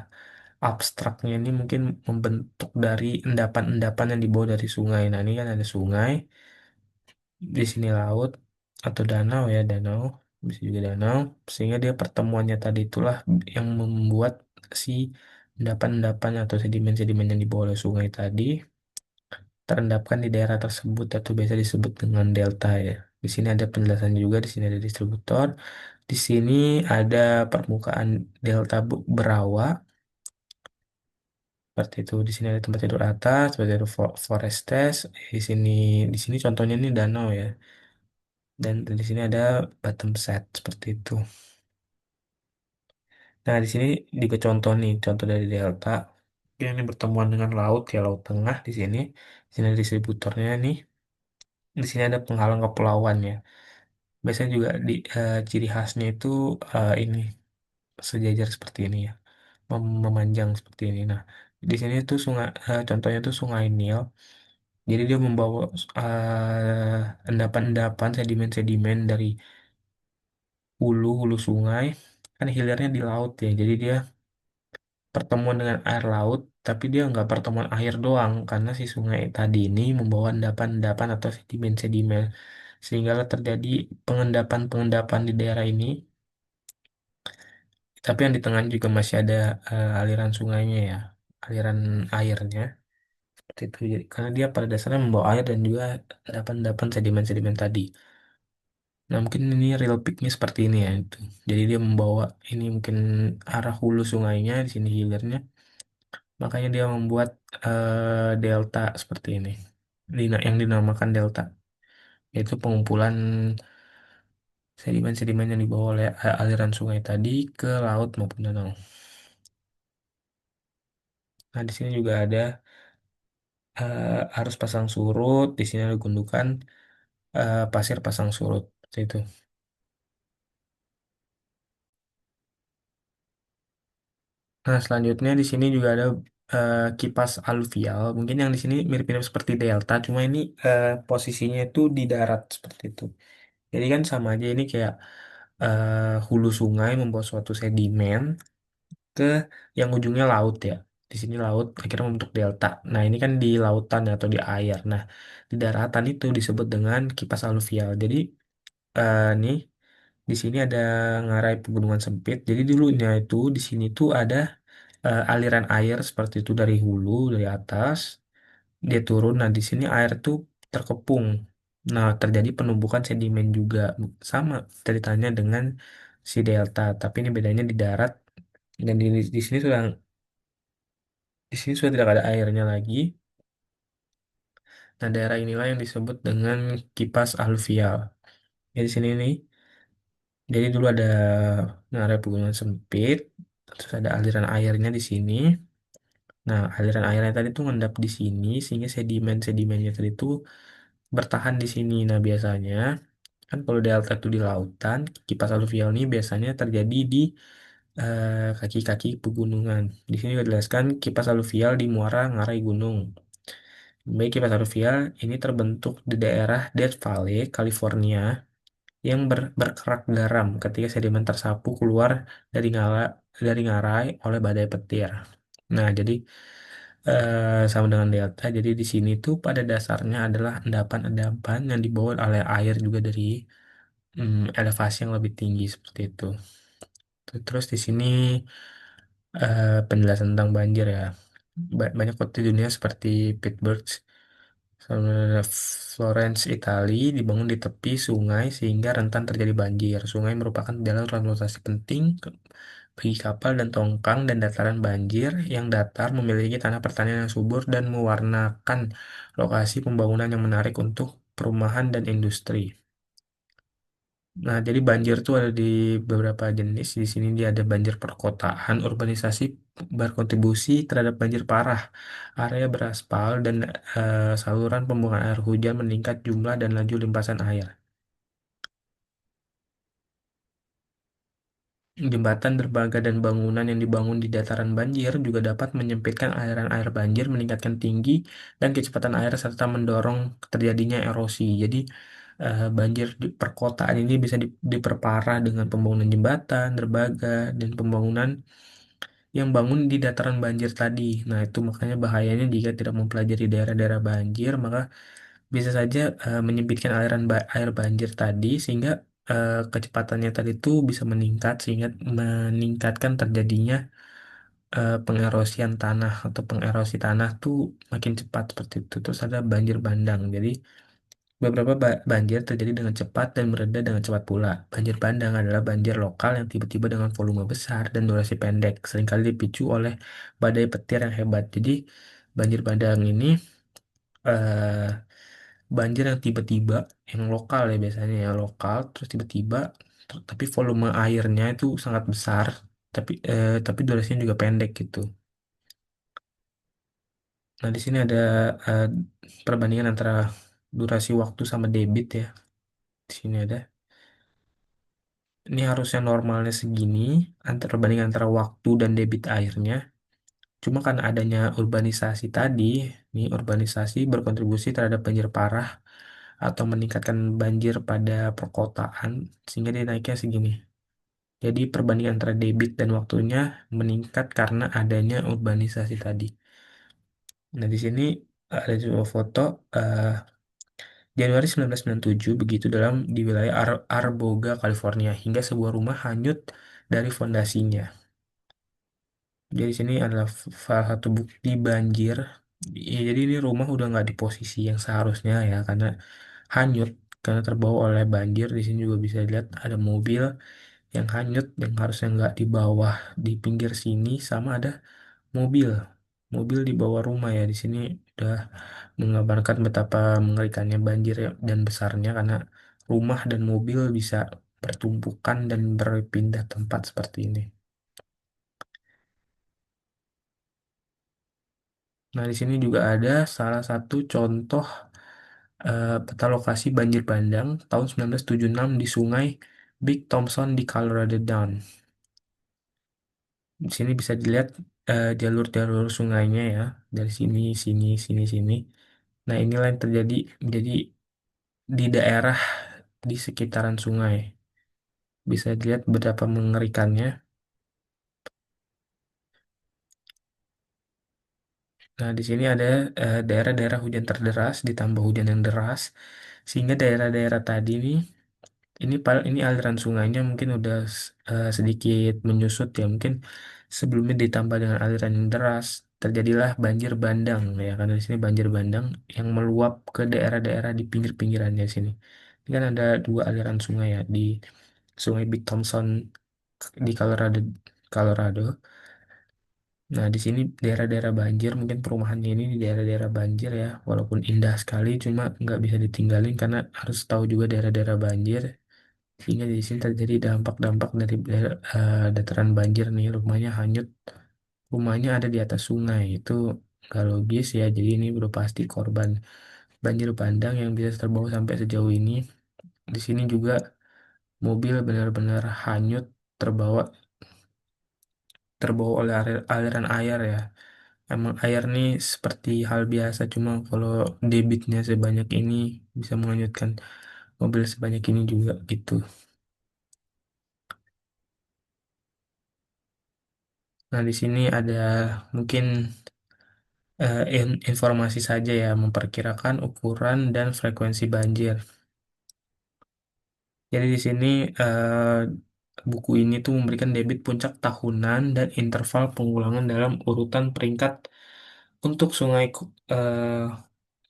abstraknya ini mungkin membentuk dari endapan-endapan yang dibawa dari sungai. Nah, ini kan ada sungai, di sini laut atau danau ya, danau, bisa juga danau, sehingga dia pertemuannya tadi itulah yang membuat si endapan-endapan atau sedimen-sedimen yang dibawa oleh sungai tadi terendapkan di daerah tersebut atau biasa disebut dengan delta ya. Di sini ada penjelasannya juga, di sini ada distributor. Di sini ada permukaan delta berawa seperti itu. Di sini ada tempat tidur atas, tempat tidur forestes. Di sini contohnya ini danau ya. Dan di sini ada bottom set seperti itu. Nah, di sini juga contoh nih, contoh dari delta. Ini bertemuan dengan laut ya, laut tengah di sini. Di sini ada distributornya nih. Di sini ada penghalang kepulauan ya. Biasanya juga ciri khasnya itu ini sejajar seperti ini ya, memanjang seperti ini. Nah, di sini tuh contohnya tuh Sungai Nil. Jadi dia membawa endapan-endapan sedimen-sedimen dari hulu sungai, kan hilirnya di laut ya. Jadi dia pertemuan dengan air laut, tapi dia nggak pertemuan air doang, karena si sungai tadi ini membawa endapan-endapan atau sedimen-sedimen, sehingga terjadi pengendapan-pengendapan di daerah ini. Tapi yang di tengah juga masih ada aliran sungainya ya, aliran airnya. Seperti itu. Karena dia pada dasarnya membawa air dan juga endapan-endapan sedimen-sedimen tadi. Nah, mungkin ini real peaknya seperti ini ya itu. Jadi dia membawa ini mungkin arah hulu sungainya di sini hilirnya. Makanya dia membuat delta seperti ini. Yang dinamakan delta, yaitu pengumpulan sedimen-sedimen yang dibawa oleh aliran sungai tadi ke laut maupun danau. Nah, di sini juga ada arus pasang surut. Di sini ada gundukan pasir pasang surut. Seperti itu. Nah, selanjutnya di sini juga ada kipas aluvial. Mungkin yang di sini mirip-mirip seperti delta, cuma ini posisinya itu di darat seperti itu. Jadi kan sama aja ini kayak hulu sungai membawa suatu sedimen ke yang ujungnya laut ya. Di sini laut akhirnya membentuk delta. Nah, ini kan di lautan ya, atau di air. Nah, di daratan itu disebut dengan kipas aluvial. Jadi nih di sini ada ngarai pegunungan sempit. Jadi dulunya itu di sini tuh ada aliran air seperti itu dari hulu, dari atas, dia turun. Nah, di sini air tuh terkepung. Nah, terjadi penumbukan sedimen juga. Sama ceritanya dengan si delta, tapi ini bedanya di darat dan di sini sudah tidak ada airnya lagi. Nah, daerah inilah yang disebut dengan kipas aluvial. Jadi sini nih, jadi dulu ada area pegunungan sempit, terus ada aliran airnya di sini. Nah, aliran airnya tadi tuh ngendap di sini sehingga sedimen-sedimennya tadi tuh bertahan di sini. Nah, biasanya Kan kalau delta itu di lautan, kipas aluvial ini biasanya terjadi di kaki-kaki pegunungan. Di sini juga dijelaskan kipas aluvial di muara ngarai gunung. Baik kipas aluvial ini terbentuk di daerah Death Valley, California, yang berkerak garam ketika sedimen tersapu keluar dari ngarai oleh badai petir. Nah, jadi sama dengan delta. Jadi di sini tuh pada dasarnya adalah endapan-endapan yang dibawa oleh air juga dari elevasi yang lebih tinggi seperti itu. Terus di sini penjelasan tentang banjir ya. Banyak kota di dunia seperti Pittsburgh, sama Florence, Italia dibangun di tepi sungai sehingga rentan terjadi banjir. Sungai merupakan jalur transportasi penting bagi kapal dan tongkang dan dataran banjir yang datar memiliki tanah pertanian yang subur dan mewarnakan lokasi pembangunan yang menarik untuk perumahan dan industri. Nah, jadi banjir tuh ada di beberapa jenis. Di sini dia ada banjir perkotaan, urbanisasi berkontribusi terhadap banjir parah. Area beraspal dan saluran pembuangan air hujan meningkat jumlah dan laju limpasan air. Jembatan, dermaga, dan bangunan yang dibangun di dataran banjir juga dapat menyempitkan aliran air banjir, meningkatkan tinggi dan kecepatan air, serta mendorong terjadinya erosi. Jadi, banjir di perkotaan ini bisa diperparah dengan pembangunan jembatan, dermaga, dan pembangunan yang bangun di dataran banjir tadi. Nah, itu makanya bahayanya jika tidak mempelajari daerah-daerah banjir, maka bisa saja menyempitkan air banjir tadi sehingga kecepatannya tadi itu bisa meningkat sehingga meningkatkan terjadinya pengerosian tanah atau pengerosi tanah tuh makin cepat seperti itu. Terus ada banjir bandang. Jadi beberapa banjir terjadi dengan cepat dan mereda dengan cepat pula. Banjir bandang adalah banjir lokal yang tiba-tiba dengan volume besar dan durasi pendek, seringkali dipicu oleh badai petir yang hebat. Jadi banjir bandang ini eh, banjir yang tiba-tiba, yang lokal ya biasanya ya lokal, terus tiba-tiba, tapi volume airnya itu sangat besar, tapi durasinya juga pendek gitu. Nah di sini ada eh, perbandingan antara durasi waktu sama debit ya. Di sini ada. Ini harusnya normalnya segini, antara perbandingan antara waktu dan debit airnya. Cuma kan adanya urbanisasi tadi, nih urbanisasi berkontribusi terhadap banjir parah atau meningkatkan banjir pada perkotaan sehingga dia naiknya segini. Jadi perbandingan antara debit dan waktunya meningkat karena adanya urbanisasi tadi. Nah, di sini ada sebuah foto eh, Januari 1997 begitu di wilayah Arboga, California hingga sebuah rumah hanyut dari fondasinya. Jadi sini adalah salah satu bukti banjir. Ya, jadi ini rumah udah nggak di posisi yang seharusnya ya karena hanyut karena terbawa oleh banjir. Di sini juga bisa dilihat ada mobil yang hanyut yang harusnya nggak di bawah di pinggir sini sama ada mobil mobil di bawah rumah ya di sini udah menggambarkan betapa mengerikannya banjir dan besarnya karena rumah dan mobil bisa bertumpukan dan berpindah tempat seperti ini. Nah, di sini juga ada salah satu contoh peta lokasi banjir bandang tahun 1976 di Sungai Big Thompson di Colorado Down. Di sini bisa dilihat jalur-jalur sungainya ya, dari sini, sini, sini, sini. Nah, inilah yang terjadi jadi di daerah di sekitaran sungai. Bisa dilihat betapa mengerikannya. Nah, di sini ada daerah-daerah hujan terderas ditambah hujan yang deras, sehingga daerah-daerah tadi ini aliran sungainya mungkin udah sedikit menyusut ya. Mungkin sebelumnya ditambah dengan aliran yang deras, terjadilah banjir bandang ya. Karena di sini banjir bandang yang meluap ke daerah-daerah di pinggir-pinggirannya sini. Ini kan ada dua aliran sungai ya di Sungai Big Thompson di Colorado. Nah, di sini daerah-daerah banjir, mungkin perumahannya ini di daerah-daerah banjir ya, walaupun indah sekali, cuma nggak bisa ditinggalin karena harus tahu juga daerah-daerah banjir, sehingga di sini terjadi dampak-dampak dari dataran banjir nih, rumahnya hanyut, rumahnya ada di atas sungai, itu nggak logis ya, jadi ini udah pasti korban banjir bandang yang bisa terbawa sampai sejauh ini, di sini juga mobil benar-benar hanyut, terbawa terbawa oleh aliran air ya. Emang air nih seperti hal biasa, cuma kalau debitnya sebanyak ini bisa menghanyutkan mobil sebanyak ini juga gitu. Nah, di sini ada mungkin informasi saja ya, memperkirakan ukuran dan frekuensi banjir. Jadi di sini buku ini tuh memberikan debit puncak tahunan dan interval pengulangan dalam urutan peringkat untuk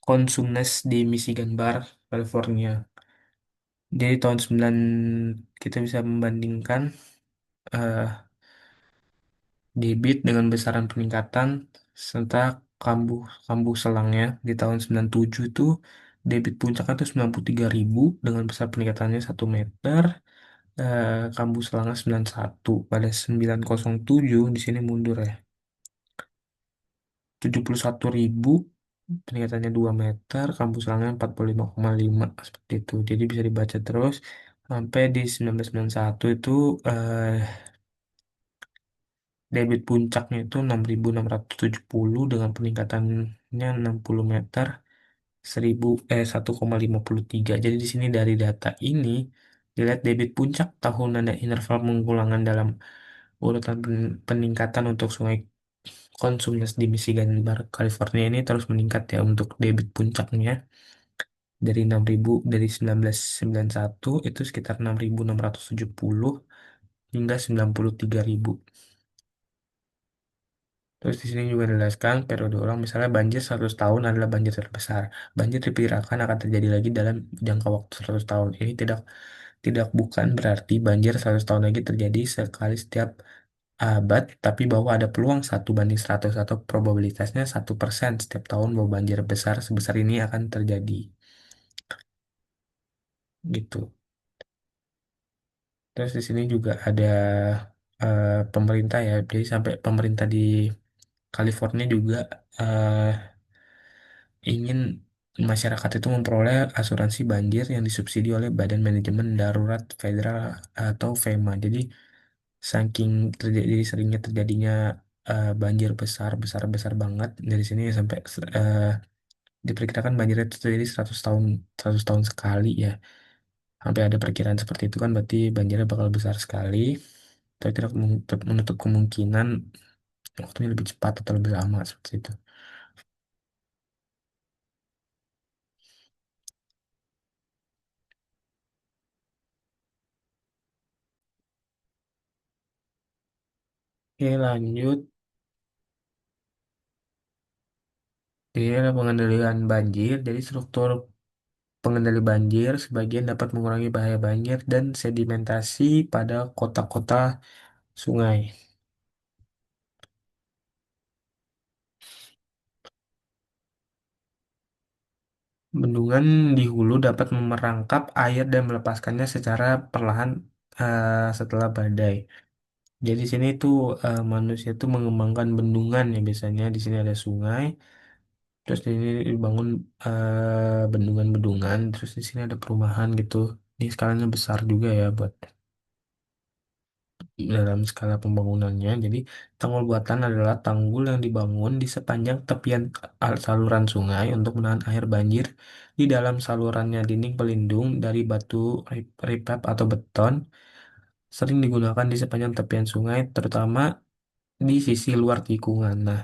Consumnes di Michigan Bar, California. Jadi tahun 9 kita bisa membandingkan eh, debit dengan besaran peningkatan serta kambuh kambuh selangnya di tahun 97 itu debit puncaknya itu 93.000 dengan besar peningkatannya 1 meter. Kambuh selangnya 91 pada 907 di sini mundur ya 71.000 peningkatannya 2 meter, kambuh selangnya 45,5 seperti itu. Jadi bisa dibaca terus sampai di 1991 itu eh, debit puncaknya itu 6.670 dengan peningkatannya 60 meter 1,53. Jadi di sini dari data ini dilihat debit puncak tahunan dan interval pengulangan dalam urutan peningkatan untuk sungai konsumsi di Michigan Barat California ini terus meningkat ya untuk debit puncaknya dari 6.000 dari 1991 itu sekitar 6.670 hingga 93.000. Terus di sini juga dijelaskan periode ulang misalnya banjir 100 tahun adalah banjir terbesar. Banjir diperkirakan akan terjadi lagi dalam jangka waktu 100 tahun. Ini tidak tidak bukan berarti banjir 100 tahun lagi terjadi sekali setiap abad, tapi bahwa ada peluang 1 banding 100 atau probabilitasnya 1% setiap tahun bahwa banjir besar sebesar ini akan terjadi. Gitu. Terus di sini juga ada pemerintah ya. Jadi sampai pemerintah di California juga eh, ingin masyarakat itu memperoleh asuransi banjir yang disubsidi oleh Badan Manajemen Darurat Federal atau FEMA. Jadi saking terjadi seringnya terjadinya banjir besar besar besar banget dari sini sampai eh, diperkirakan banjir itu terjadi 100 tahun 100 tahun sekali ya. Sampai ada perkiraan seperti itu kan berarti banjirnya bakal besar sekali. Tapi tidak menutup kemungkinan waktunya lebih cepat atau lebih lama seperti itu. Oke, lanjut. Ini adalah pengendalian banjir. Jadi struktur pengendali banjir sebagian dapat mengurangi bahaya banjir dan sedimentasi pada kota-kota sungai. Bendungan di hulu dapat memerangkap air dan melepaskannya secara perlahan setelah badai. Jadi di sini tuh manusia tuh mengembangkan bendungan ya biasanya di sini ada sungai, terus di sini dibangun bendungan-bendungan, terus di sini ada perumahan gitu. Ini skalanya besar juga ya buat dalam skala pembangunannya. Jadi tanggul buatan adalah tanggul yang dibangun di sepanjang tepian saluran sungai untuk menahan air banjir di dalam salurannya. Dinding pelindung dari batu riprap atau beton sering digunakan di sepanjang tepian sungai, terutama di sisi luar tikungan. Nah,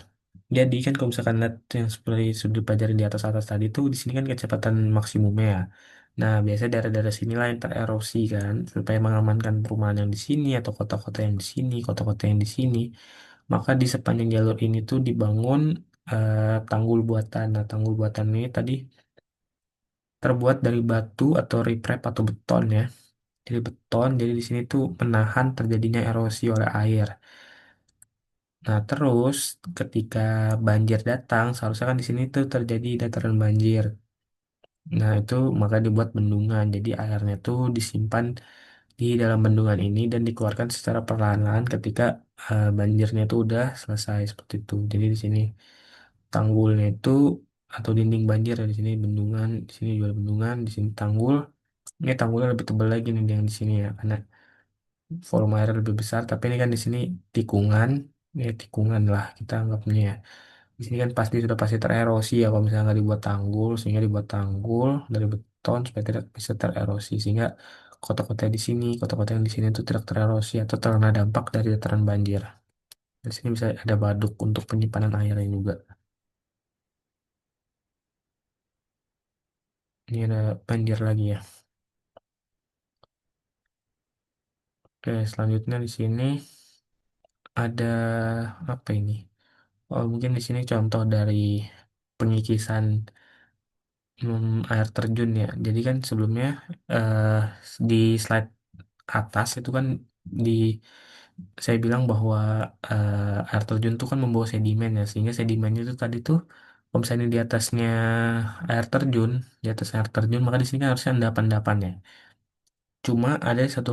jadi kan kalau misalkan lihat yang seperti sudah dipelajari di atas-atas tadi tuh di sini kan kecepatan maksimumnya ya. Nah, biasanya daerah-daerah sinilah yang tererosi kan, supaya mengamankan perumahan yang di sini atau kota-kota yang di sini, kota-kota yang di sini. Maka di sepanjang jalur ini tuh dibangun tanggul buatan. Nah, tanggul buatan ini tadi terbuat dari batu atau riprap atau beton ya. Jadi beton, jadi di sini tuh menahan terjadinya erosi oleh air. Nah, terus ketika banjir datang, seharusnya kan di sini tuh terjadi dataran banjir. Nah, itu maka dibuat bendungan. Jadi airnya tuh disimpan di dalam bendungan ini dan dikeluarkan secara perlahan-lahan ketika banjirnya itu udah selesai seperti itu. Jadi di sini tanggulnya itu atau dinding banjir ya di sini bendungan, di sini juga bendungan, di sini tanggul. Ini tanggulnya lebih tebal lagi nih yang di sini ya, karena volume air lebih besar. Tapi ini kan di sini tikungan, ya tikungan lah kita anggapnya ya. Di sini kan pasti sudah pasti tererosi ya kalau misalnya nggak dibuat tanggul, sehingga dibuat tanggul dari beton supaya tidak bisa tererosi, sehingga kota-kota di sini, kota-kota yang di sini itu tidak tererosi atau terkena dampak dari dataran banjir. Di sini bisa ada waduk untuk penyimpanan airnya juga. Ini ada banjir lagi ya. Oke, selanjutnya di sini ada apa ini? Oh, mungkin di sini contoh dari pengikisan air terjun ya. Jadi kan sebelumnya eh, di slide atas itu kan di saya bilang bahwa air terjun itu kan membawa sedimen ya, sehingga sedimennya itu tadi tuh kalau misalnya di atasnya air terjun, di atas air terjun maka di sini kan harusnya endapan-endapan ya. Cuma ada satu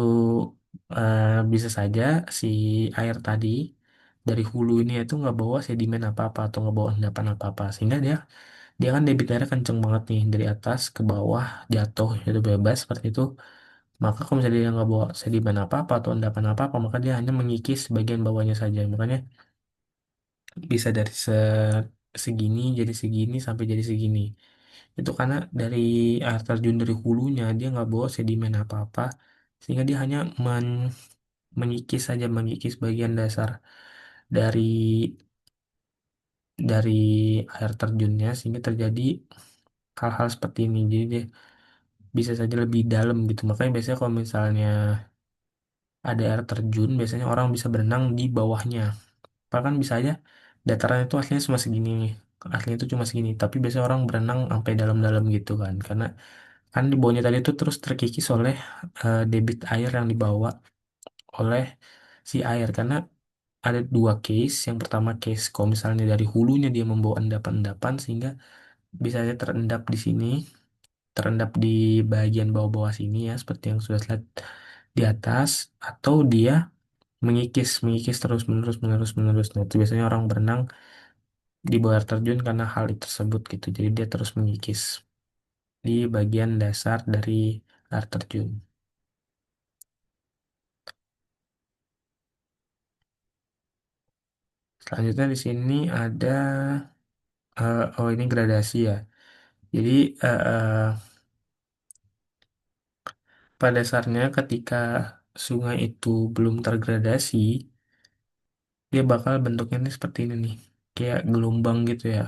bisa saja si air tadi dari hulu ini itu nggak bawa sedimen apa-apa atau nggak bawa endapan apa-apa, sehingga dia dia kan debit airnya kenceng banget nih dari atas ke bawah jatuh itu bebas seperti itu. Maka kalau misalnya dia nggak bawa sedimen apa-apa atau endapan apa-apa, maka dia hanya mengikis bagian bawahnya saja. Makanya bisa dari segini jadi segini sampai jadi segini. Itu karena dari air terjun dari hulunya dia nggak bawa sedimen apa-apa, sehingga dia hanya mengikis saja, mengikis bagian dasar dari dari air terjunnya, sehingga terjadi hal-hal seperti ini. Jadi dia bisa saja lebih dalam gitu. Makanya biasanya kalau misalnya ada air terjun, biasanya orang bisa berenang di bawahnya. Bahkan bisa aja dataran itu aslinya cuma segini nih. Aslinya itu cuma segini. Tapi biasanya orang berenang sampai dalam-dalam gitu kan. Karena kan di bawahnya tadi itu terus terkikis oleh debit air yang dibawa oleh si air. Karena ada dua case. Yang pertama case kalau misalnya dari hulunya dia membawa endapan-endapan sehingga bisa aja terendap di sini, terendap di bagian bawah-bawah sini ya, seperti yang sudah lihat di atas, atau dia mengikis mengikis terus menerus menerus menerus. Nah, itu biasanya orang berenang di bawah air terjun karena hal itu tersebut gitu. Jadi dia terus mengikis di bagian dasar dari air terjun. Selanjutnya di sini ada oh ini gradasi ya. Jadi eh, eh, pada dasarnya ketika sungai itu belum tergradasi, dia bakal bentuknya ini seperti ini nih, kayak gelombang gitu ya.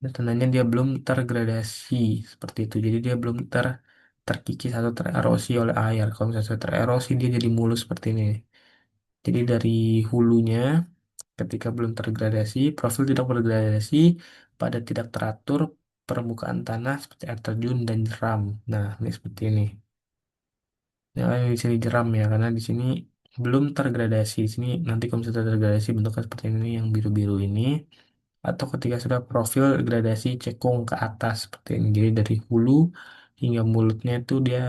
Dan tandanya dia belum tergradasi seperti itu. Jadi dia belum terkikis atau tererosi oleh air. Kalau misalnya sudah tererosi dia jadi mulus seperti ini. Jadi dari hulunya ketika belum tergradasi, profil tidak bergradasi pada tidak teratur permukaan tanah seperti air terjun dan jeram. Nah, ini seperti ini. Nah, di sini jeram ya, karena di sini belum tergradasi. Di sini nanti kalau misalnya tergradasi bentuknya seperti ini yang biru-biru ini. Atau ketika sudah profil gradasi cekung ke atas seperti ini. Jadi dari hulu hingga mulutnya itu dia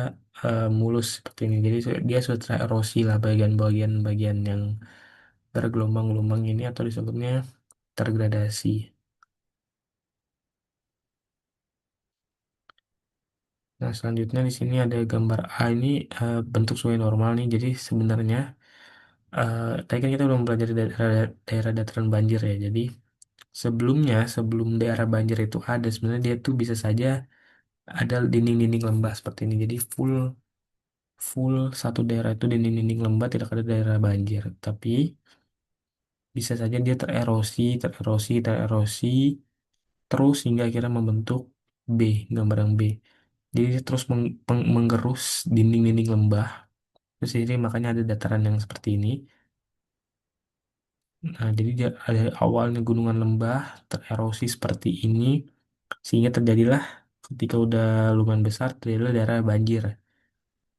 mulus seperti ini. Jadi dia sudah tererosi lah bagian-bagian yang bergelombang-gelombang ini atau disebutnya tergradasi. Nah, selanjutnya di sini ada gambar A ini bentuk sungai normal nih. Jadi sebenarnya tadi kan kita belum belajar daerah dataran banjir ya. Jadi sebelumnya, sebelum daerah banjir itu ada, sebenarnya dia tuh bisa saja ada dinding-dinding lembah seperti ini. Jadi full full satu daerah itu dinding-dinding lembah, tidak ada daerah banjir. Tapi bisa saja dia tererosi, tererosi, tererosi terus hingga akhirnya membentuk B, gambar yang B. Jadi dia terus menggerus dinding-dinding lembah. Terus jadi makanya ada dataran yang seperti ini. Nah, jadi dia ada awalnya gunungan lembah tererosi seperti ini sehingga terjadilah ketika udah lumayan besar terjadilah daerah banjir.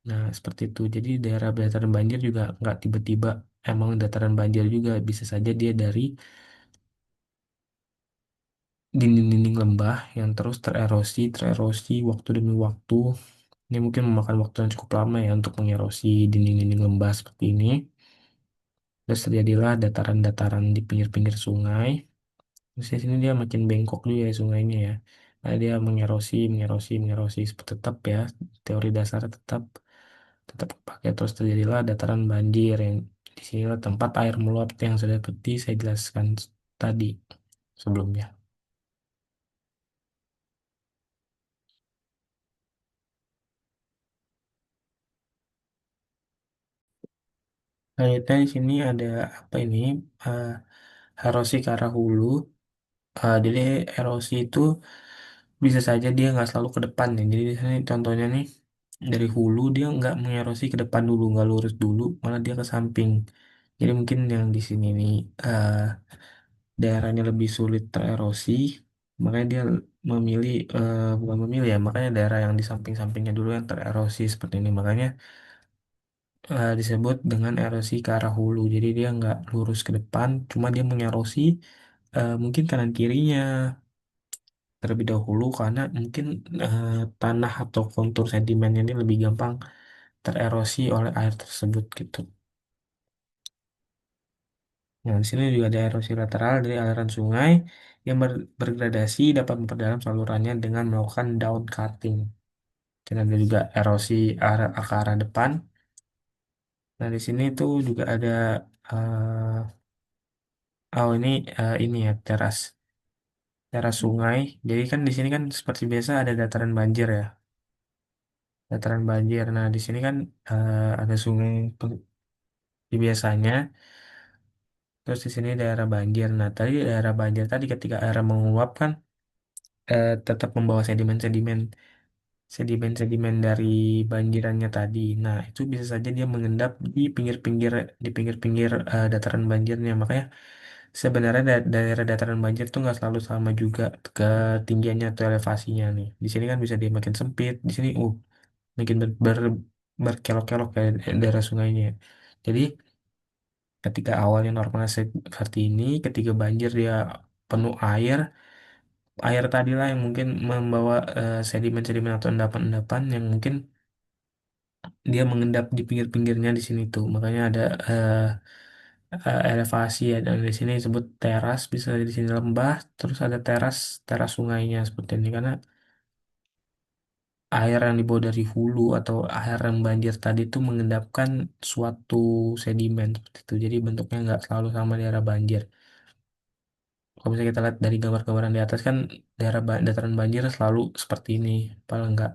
Nah, seperti itu. Jadi daerah dataran banjir juga nggak tiba-tiba emang dataran banjir juga. Bisa saja dia dari dinding-dinding lembah yang terus tererosi, tererosi waktu demi waktu. Ini mungkin memakan waktu yang cukup lama ya untuk mengerosi dinding-dinding lembah seperti ini. Terus terjadilah dataran-dataran di pinggir-pinggir sungai. Terus di sini dia makin bengkok juga ya sungainya ya. Nah, dia mengerosi, mengerosi, mengerosi tetap ya, teori dasar tetap tetap pakai, terus terjadilah dataran banjir yang di sinilah tempat air meluap yang sudah seperti saya jelaskan tadi sebelumnya. Selanjutnya di sini ada apa ini? eh, Erosi ke arah hulu. Jadi erosi itu bisa saja dia nggak selalu ke depan ya. Jadi di sini contohnya nih dari hulu dia nggak mengerosi ke depan dulu, nggak lurus dulu, malah dia ke samping. Jadi mungkin yang di sini nih eh, daerahnya lebih sulit tererosi, makanya dia memilih bukan memilih ya, makanya daerah yang di samping-sampingnya dulu yang tererosi seperti ini. Makanya disebut dengan erosi ke arah hulu. Jadi dia nggak lurus ke depan, cuma dia mengerosi mungkin kanan kirinya terlebih dahulu karena mungkin eh, tanah atau kontur sedimennya ini lebih gampang tererosi oleh air tersebut gitu. Nah, di sini juga ada erosi lateral dari aliran sungai yang bergradasi dapat memperdalam salurannya dengan melakukan down cutting. Dan ada juga erosi ke arah depan. Nah, di sini tuh juga ada oh ini ya teras sungai. Jadi kan di sini kan seperti biasa ada dataran banjir ya, dataran banjir. Nah, di sini kan ada sungai biasanya. Terus di sini daerah banjir. Nah, tadi daerah banjir tadi ketika air menguap kan tetap membawa sedimen-sedimen sedimen-sedimen dari banjirannya tadi. Nah, itu bisa saja dia mengendap di pinggir-pinggir dataran banjirnya. Makanya sebenarnya daerah dataran banjir tuh nggak selalu sama juga ketinggiannya atau elevasinya nih. Di sini kan bisa dia makin sempit. Di sini makin berkelok-kelok kayak daerah sungainya. Jadi ketika awalnya normal seperti ini, ketika banjir dia penuh air, air tadilah yang mungkin membawa sedimen-sedimen atau endapan-endapan yang mungkin dia mengendap di pinggir-pinggirnya di sini tuh. Makanya ada elevasi ya, dan di sini disebut teras, bisa di sini lembah, terus ada teras teras sungainya seperti ini karena air yang dibawa dari hulu atau air yang banjir tadi itu mengendapkan suatu sedimen seperti itu. Jadi bentuknya nggak selalu sama daerah banjir. Kalau misalnya kita lihat dari gambar-gambaran di atas kan dataran banjir selalu seperti ini. Paling nggak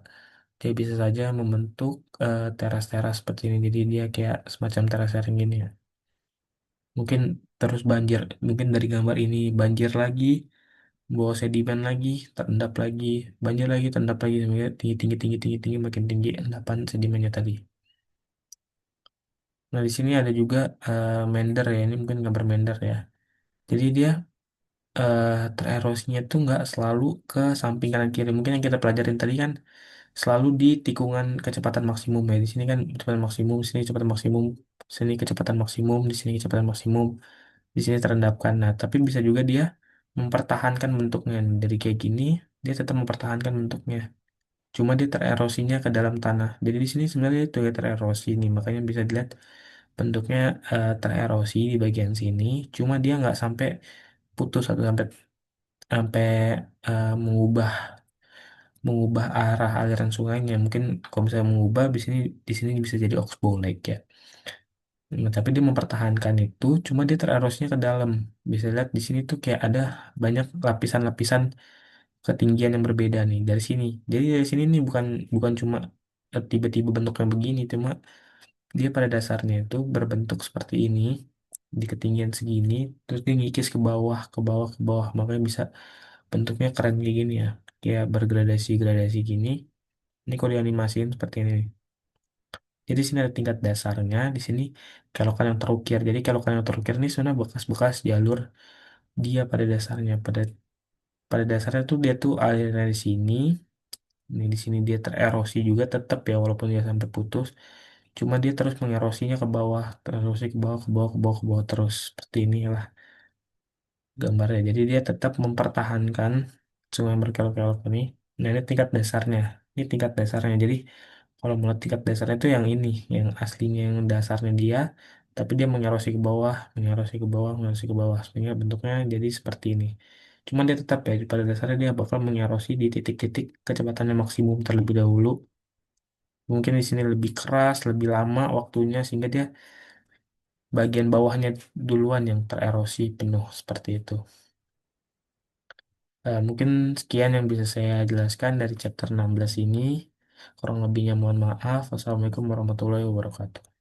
dia bisa saja membentuk teras-teras seperti ini. Jadi dia kayak semacam teras sharing gini ya. Mungkin terus banjir, mungkin dari gambar ini banjir lagi, bawa sedimen lagi, terendap lagi, banjir lagi, terendap lagi, sampai tinggi tinggi tinggi tinggi tinggi makin tinggi endapan sedimennya tadi. Nah di sini ada juga mender ya, ini mungkin gambar mender ya. Jadi dia tererosinya tuh nggak selalu ke samping kanan kiri. Mungkin yang kita pelajarin tadi kan selalu di tikungan kecepatan maksimum ya. Di sini kan kecepatan maksimum, sini kecepatan maksimum, sini kecepatan maksimum, di sini kecepatan maksimum, di sini terendapkan. Nah, tapi bisa juga dia mempertahankan bentuknya dari kayak gini, dia tetap mempertahankan bentuknya. Cuma dia tererosinya ke dalam tanah. Jadi di sini sebenarnya itu ya tererosi nih, makanya bisa dilihat bentuknya tererosi di bagian sini. Cuma dia nggak sampai putus atau sampai sampai mengubah mengubah arah aliran sungainya. Mungkin kalau misalnya mengubah di sini bisa jadi oxbow lake ya. Nah, tapi dia mempertahankan itu, cuma dia tererosinya ke dalam. Bisa lihat di sini tuh kayak ada banyak lapisan-lapisan ketinggian yang berbeda nih dari sini. Jadi dari sini nih bukan bukan cuma tiba-tiba bentuknya begini, cuma dia pada dasarnya itu berbentuk seperti ini di ketinggian segini, terus dia ngikis ke bawah, ke bawah, ke bawah, makanya bisa bentuknya keren kayak gini ya, kayak bergradasi-gradasi gini. Ini kalau dianimasiin seperti ini. Jadi di sini ada tingkat dasarnya, di sini kelokan yang terukir. Jadi kelokan yang terukir ini sebenarnya bekas-bekas jalur dia pada dasarnya. Pada dasarnya tuh dia tuh aliran di sini. Ini di sini dia tererosi juga tetap ya walaupun dia sampai putus. Cuma dia terus mengerosinya ke bawah, tererosi ke bawah, ke bawah, ke bawah, ke bawah terus. Seperti inilah gambarnya. Jadi dia tetap mempertahankan sungai yang berkelok-kelok ini. Nah ini tingkat dasarnya. Ini tingkat dasarnya. Jadi kalau mulai tingkat dasarnya itu yang ini, yang aslinya yang dasarnya dia, tapi dia mengerosi ke bawah, mengerosi ke bawah, mengerosi ke bawah, sehingga bentuknya jadi seperti ini. Cuman dia tetap ya, pada dasarnya dia bakal mengerosi di titik-titik kecepatan yang maksimum terlebih dahulu. Mungkin di sini lebih keras, lebih lama waktunya sehingga dia bagian bawahnya duluan yang tererosi penuh seperti itu. Mungkin sekian yang bisa saya jelaskan dari chapter 16 ini. Kurang lebihnya mohon maaf. Wassalamualaikum warahmatullahi wabarakatuh.